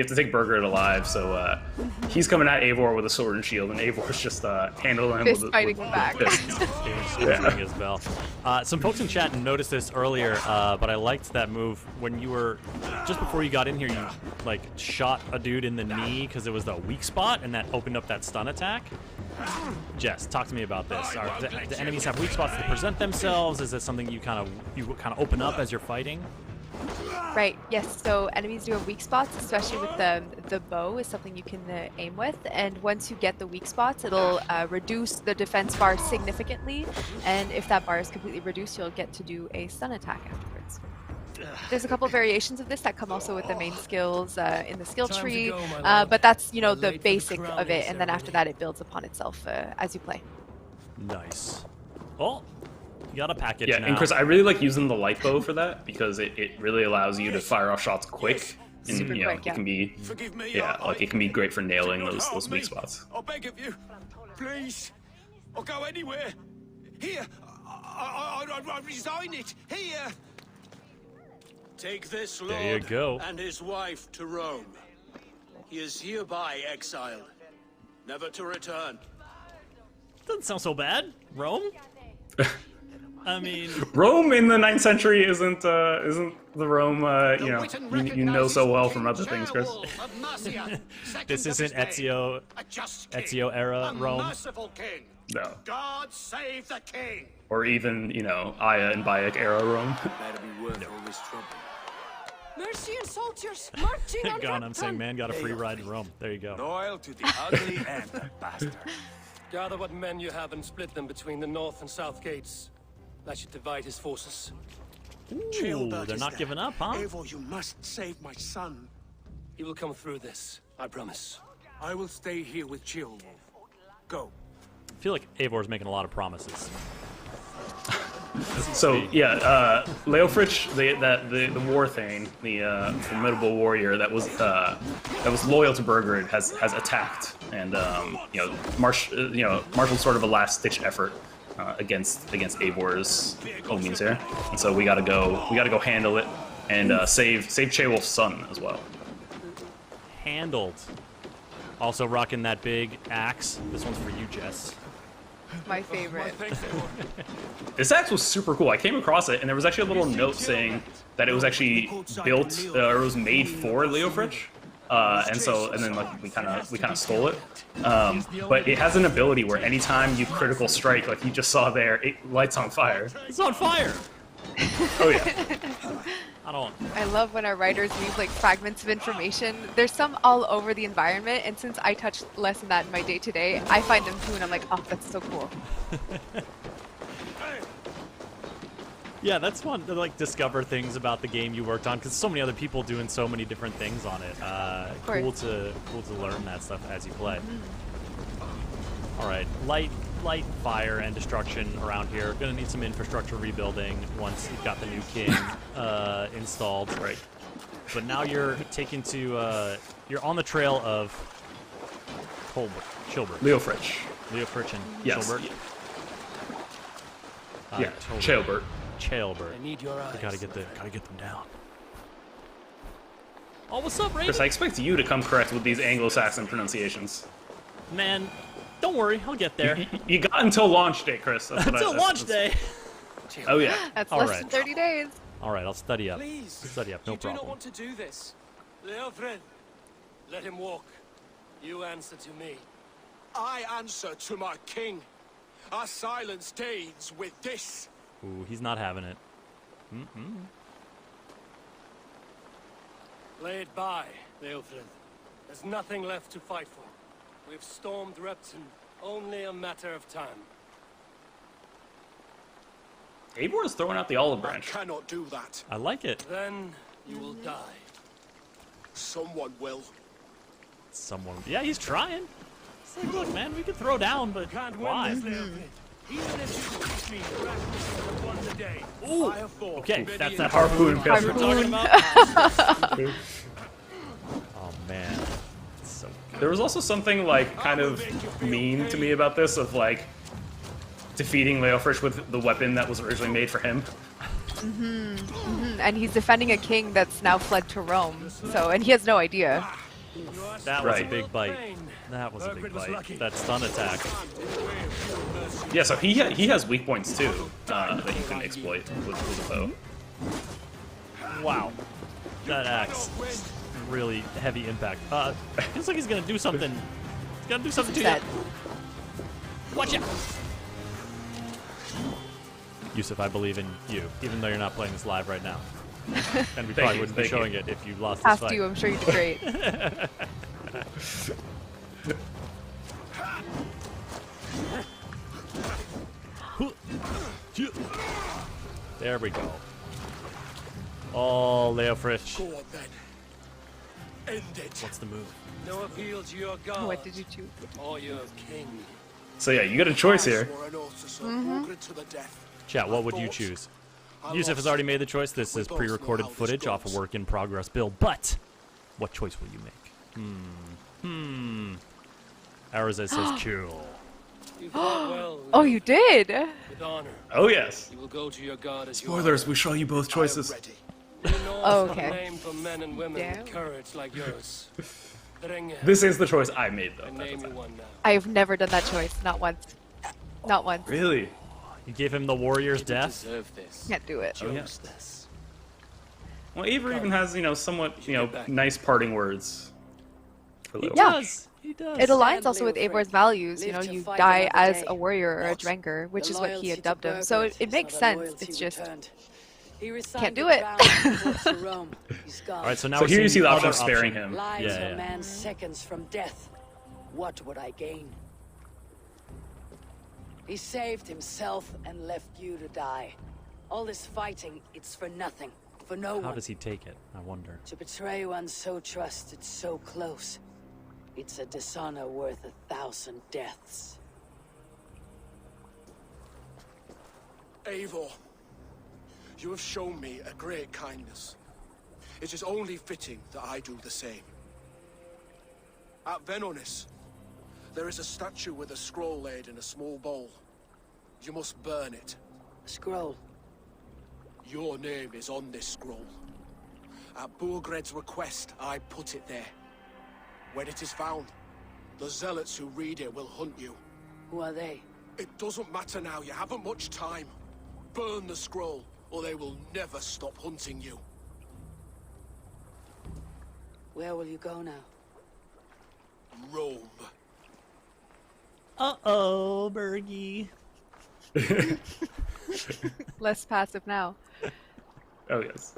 Speaker 2: to take Burgert alive. So he's coming at Eivor with a sword and shield, and Eivor's just handling him
Speaker 3: Fist
Speaker 2: with
Speaker 3: fighting him back.
Speaker 2: fists.
Speaker 1: Ring his bell. Some folks in chat noticed this earlier, but I liked that move when you were just before you got in here. You like shot a dude in the knee because it was the weak spot, and that opened up that stun attack. Jess, talk to me about this. Do enemies have weak spots that present themselves? Is it something you kind of open up as you're fighting?
Speaker 3: Right, yes, so enemies do have weak spots, especially with the bow is something you can aim with, and once you get the weak spots, it'll reduce the defense bar significantly, and if that bar is completely reduced, you'll get to do a stun attack afterwards. There's a couple variations of this that come also with the main skills in the skill tree, but that's, the basic of it, and then after that it builds upon itself as you play.
Speaker 1: Nice. Oh, you got a package
Speaker 2: Yeah,
Speaker 1: now.
Speaker 2: and Chris, I really like using the light bow for that because it really allows you to fire off shots quick, and
Speaker 3: Super quick,
Speaker 2: it can be
Speaker 7: Forgive me,
Speaker 2: it can be great for nailing
Speaker 7: Do not
Speaker 2: those
Speaker 7: harm
Speaker 2: weak
Speaker 7: me.
Speaker 2: spots.
Speaker 7: I beg of you, please. I'll go anywhere. Here, I resign it. Here. Take this lord
Speaker 1: There you go.
Speaker 7: and his wife to Rome. He is hereby exiled, never to return.
Speaker 1: Doesn't sound so bad. Rome? I mean,
Speaker 2: Rome in the 9th century isn't the Rome you know so well from other things, Chris.
Speaker 1: this isn't Ezio era Rome.
Speaker 7: Merciful king.
Speaker 2: No.
Speaker 7: God save the king.
Speaker 2: Or even Aya and Bayek era Rome.
Speaker 7: That'd be worth all this trouble.
Speaker 9: Mercian soldiers marching on
Speaker 1: God, I'm saying, man, got a free ride to Rome. There you go.
Speaker 6: Loyal to the ugly and the bastard.
Speaker 5: Gather what men you have and split them between the north and south gates. That should divide his forces.
Speaker 1: Ooh, they're not giving up, huh?
Speaker 7: Eivor, you must save my son.
Speaker 5: He will come through this, I promise.
Speaker 7: I will stay here with Jill. Go.
Speaker 1: I feel like Eivor's making a lot of promises.
Speaker 2: So yeah, Leofrich, the war thane, the formidable warrior that was loyal to Burgred has attacked and marshaled sort of a last ditch effort against Eivor's homies here, and so we gotta go handle it and save Ceolwulf's son as well.
Speaker 1: Handled. Also rocking that big axe. This one's for you, Jess.
Speaker 3: My favorite.
Speaker 2: This axe was super cool. I came across it, and there was actually a little note saying that it was actually built or it was made for Leofrich, and then like we kind of stole it. But it has an ability where anytime you critical strike, like you just saw there, it lights on fire.
Speaker 1: It's on fire.
Speaker 2: Oh yeah.
Speaker 3: I love when our writers leave like fragments of information. There's some all over the environment, and since I touch less than that in my day-to-day, I find them too, and I'm like, oh, that's so cool.
Speaker 1: Yeah, that's fun to like discover things about the game you worked on because so many other people doing so many different things on it. Cool to learn that stuff as you play. All right, light fire and destruction around here. Gonna need some infrastructure rebuilding once you've got the new king installed. Right. But now you're taken to you're on the trail of Chilbert.
Speaker 2: Leofrich.
Speaker 1: Leofrich and
Speaker 2: Yes.
Speaker 1: Chilbert.
Speaker 2: Yeah, Ceolbert.
Speaker 1: Ceolbert.
Speaker 5: I need your eyes.
Speaker 1: Gotta get them down. Oh, what's up, Raven?
Speaker 2: Chris, I expect you to come correct with these Anglo-Saxon pronunciations.
Speaker 1: Man, don't worry, I'll get there.
Speaker 2: You got until launch day, Chris.
Speaker 1: Until launch day.
Speaker 2: Oh yeah.
Speaker 3: That's
Speaker 1: All
Speaker 3: less
Speaker 1: right.
Speaker 3: than 30 days.
Speaker 1: All right, I'll study up.
Speaker 5: Please,
Speaker 1: Study up, no
Speaker 5: you do
Speaker 1: problem.
Speaker 5: not want to do this. Leofred, let him walk. You answer to me.
Speaker 7: I answer to my king. Our silence deeds with this.
Speaker 1: Ooh, he's not having it.
Speaker 5: Lay it by, Leofred. There's nothing left to fight for. We've stormed Repton. Only a matter of time.
Speaker 2: Eivor is throwing out the olive
Speaker 7: I
Speaker 2: branch.
Speaker 7: cannot do that.
Speaker 1: I like it.
Speaker 5: Then you will die.
Speaker 7: Someone will.
Speaker 1: Someone. Yeah, he's trying. It's like, look, man, we could throw down, but
Speaker 5: Can't
Speaker 1: why?
Speaker 5: win this, Leofred. Even if you teach me practice for one a day.
Speaker 1: Ooh.
Speaker 5: I have fought
Speaker 1: Okay,
Speaker 5: many
Speaker 1: that's
Speaker 5: a
Speaker 1: that
Speaker 2: Harpoon
Speaker 1: harpoon we're
Speaker 2: Impalement.
Speaker 1: talking about. Oh man, it's so good.
Speaker 2: There was also something like kind of mean to me about this, of like defeating Leofric with the weapon that was originally made for him.
Speaker 3: And he's defending a king that's now fled to Rome. So, and he has no idea.
Speaker 1: That was a
Speaker 2: Right.
Speaker 1: big bite. That was a big bite. That stun attack.
Speaker 2: Yeah, so he has weak points too that you can exploit with the bow.
Speaker 1: Wow, that axe. Really heavy impact. Feels like he's gonna do something. He's gonna do something to you.
Speaker 3: Dead.
Speaker 1: Watch out! Yusuf, I believe in you, even though you're not playing this live right now. And we probably wouldn't be showing it if you lost this
Speaker 3: Past
Speaker 1: fight.
Speaker 3: you, I'm sure you did great.
Speaker 1: There we go. Oh, Leofric.
Speaker 7: Go on then. End it.
Speaker 1: What's the move?
Speaker 5: No appeal to your god.
Speaker 3: What did you choose?
Speaker 5: Or your king.
Speaker 2: So yeah, you got a choice here.
Speaker 7: I swore an oath to serve Margaret to the death.
Speaker 1: Chat, what would you choose? Yusuf has already made the choice. This is pre-recorded footage off a work-in-progress build, but what choice will you make? Arazes says kill.
Speaker 5: You fought well.
Speaker 3: Oh, you did?
Speaker 5: With honor.
Speaker 2: Oh yes.
Speaker 5: You will go to your god as
Speaker 2: Spoilers, we show you both choices.
Speaker 7: Ready.
Speaker 3: Oh, okay.
Speaker 5: Name for men and women
Speaker 3: Damn.
Speaker 5: with courage like yours. Drenga,
Speaker 2: This is the choice I made though.
Speaker 5: I name you one now.
Speaker 3: I've never done that choice. Not once. Not once.
Speaker 2: Really?
Speaker 1: You gave him the warrior's
Speaker 5: You
Speaker 1: death?
Speaker 5: deserve this.
Speaker 3: Can't do it.
Speaker 2: Oh, yeah.
Speaker 5: Chose this.
Speaker 2: Well, Eivor even has, somewhat, nice parting words. For
Speaker 1: He
Speaker 2: Leofric.
Speaker 1: does. He does.
Speaker 3: It aligns also with Eivor's values. You know,
Speaker 8: Live to
Speaker 3: you
Speaker 8: fight
Speaker 3: die
Speaker 8: another
Speaker 3: as
Speaker 8: day.
Speaker 3: a warrior or a
Speaker 8: What?
Speaker 3: Drengar, which
Speaker 8: The
Speaker 3: is what he
Speaker 8: loyalty
Speaker 3: had
Speaker 8: to
Speaker 3: dubbed him. So
Speaker 8: Burgred
Speaker 3: it
Speaker 8: is
Speaker 3: makes
Speaker 8: not a
Speaker 3: sense.
Speaker 8: loyalty
Speaker 3: It's just
Speaker 8: returned. He resigned
Speaker 3: can't do
Speaker 8: the
Speaker 3: it.
Speaker 8: crown and fled to Rome. He's gone.
Speaker 1: All right, so now
Speaker 2: So
Speaker 1: we're
Speaker 2: here you
Speaker 1: seeing
Speaker 2: see the
Speaker 1: other
Speaker 2: option of sparing him.
Speaker 8: Lives
Speaker 1: Yeah,
Speaker 8: a
Speaker 1: yeah.
Speaker 8: man seconds from death. What would I gain? He saved himself and left you to die. All this fighting, it's for nothing. For no
Speaker 1: How
Speaker 8: one.
Speaker 1: does he take it? I wonder.
Speaker 8: To betray one so trusted, so close. It's a dishonor worth 1,000 deaths.
Speaker 7: Eivor, you have shown me a great kindness. It is only fitting that I do the same. At Venonis, there is a statue with a scroll laid in a small bowl. You must burn it.
Speaker 8: Scroll.
Speaker 7: Your name is on this scroll. At Burgred's request, I put it there. When it is found, the zealots who read it will hunt you.
Speaker 8: Who are they?
Speaker 7: It doesn't matter now, you haven't much time. Burn the scroll, or they will never stop hunting you.
Speaker 8: Where will you go now?
Speaker 7: Rome.
Speaker 1: Uh-oh, Bergie.
Speaker 3: less passive now.
Speaker 2: Oh yes.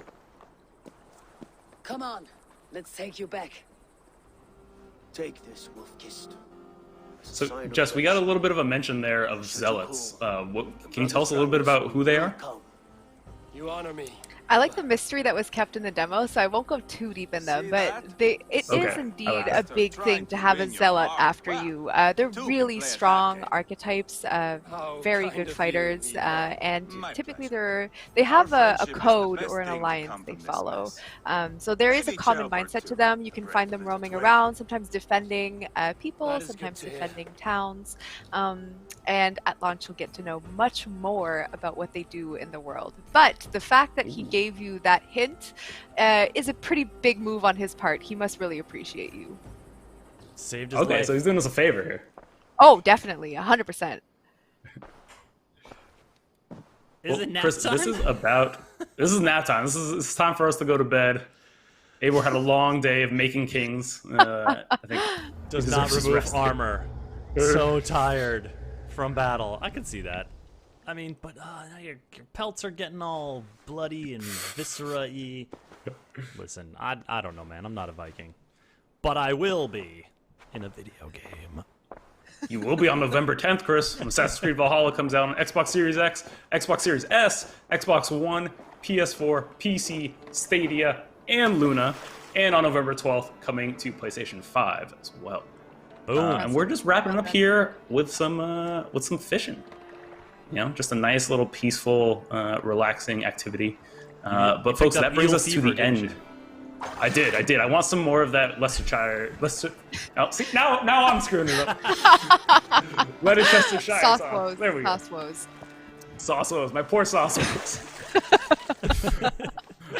Speaker 8: Come on. Let's take you back.
Speaker 7: Take this, Wolf-Kissed.
Speaker 2: So, Jess, we got a little bit of a mention there of zealots. Can you tell us a little bit about who they are?
Speaker 5: You honor me.
Speaker 3: I like the mystery that was kept in the demo, so I won't go too deep in them, but it is
Speaker 2: Okay.
Speaker 3: indeed
Speaker 2: I like
Speaker 3: a
Speaker 2: that.
Speaker 3: big thing to have a zealot after you. They're really strong archetypes, very good fighters, and typically they have a code or an alliance they follow. So there is a common mindset to them. You can find them roaming around, sometimes defending people, sometimes defending towns. And at launch, you'll get to know much more about what they do in the world. But the fact that he gave you that hint is a pretty big move on his part. He must really appreciate you.
Speaker 1: Saved his
Speaker 2: Okay,
Speaker 1: life.
Speaker 2: so he's doing us a favor here.
Speaker 3: Oh, definitely, 100%.
Speaker 1: Is it nap
Speaker 2: Chris,
Speaker 1: time?
Speaker 2: this is nap time. It's time for us to go to bed. Eivor had a long day of making kings. I think
Speaker 1: Does
Speaker 2: he
Speaker 1: not
Speaker 2: deserves his
Speaker 1: remove
Speaker 2: rest.
Speaker 1: armor. So tired from battle. I can see that. I mean, but now your pelts are getting all bloody and viscera-y. Listen, I don't know, man. I'm not a Viking. But I will be in a video game.
Speaker 2: You will be on November 10th, Chris, when Assassin's Creed Valhalla comes out on Xbox Series X, Xbox Series S, Xbox One, PS4, PC, Stadia, and Luna, and on November 12th coming to PlayStation 5 as well.
Speaker 1: Boom.
Speaker 2: And we're just wrapping up here with some fishing. You know, just a nice little peaceful, relaxing activity. But folks, that brings us to the end. I did. I want some more of that Leicestershire. Oh, see, now I'm screwing it up. Leicestershire sauce. There we go.
Speaker 3: Sauce woes.
Speaker 2: Sauce woes. My poor sauce woes.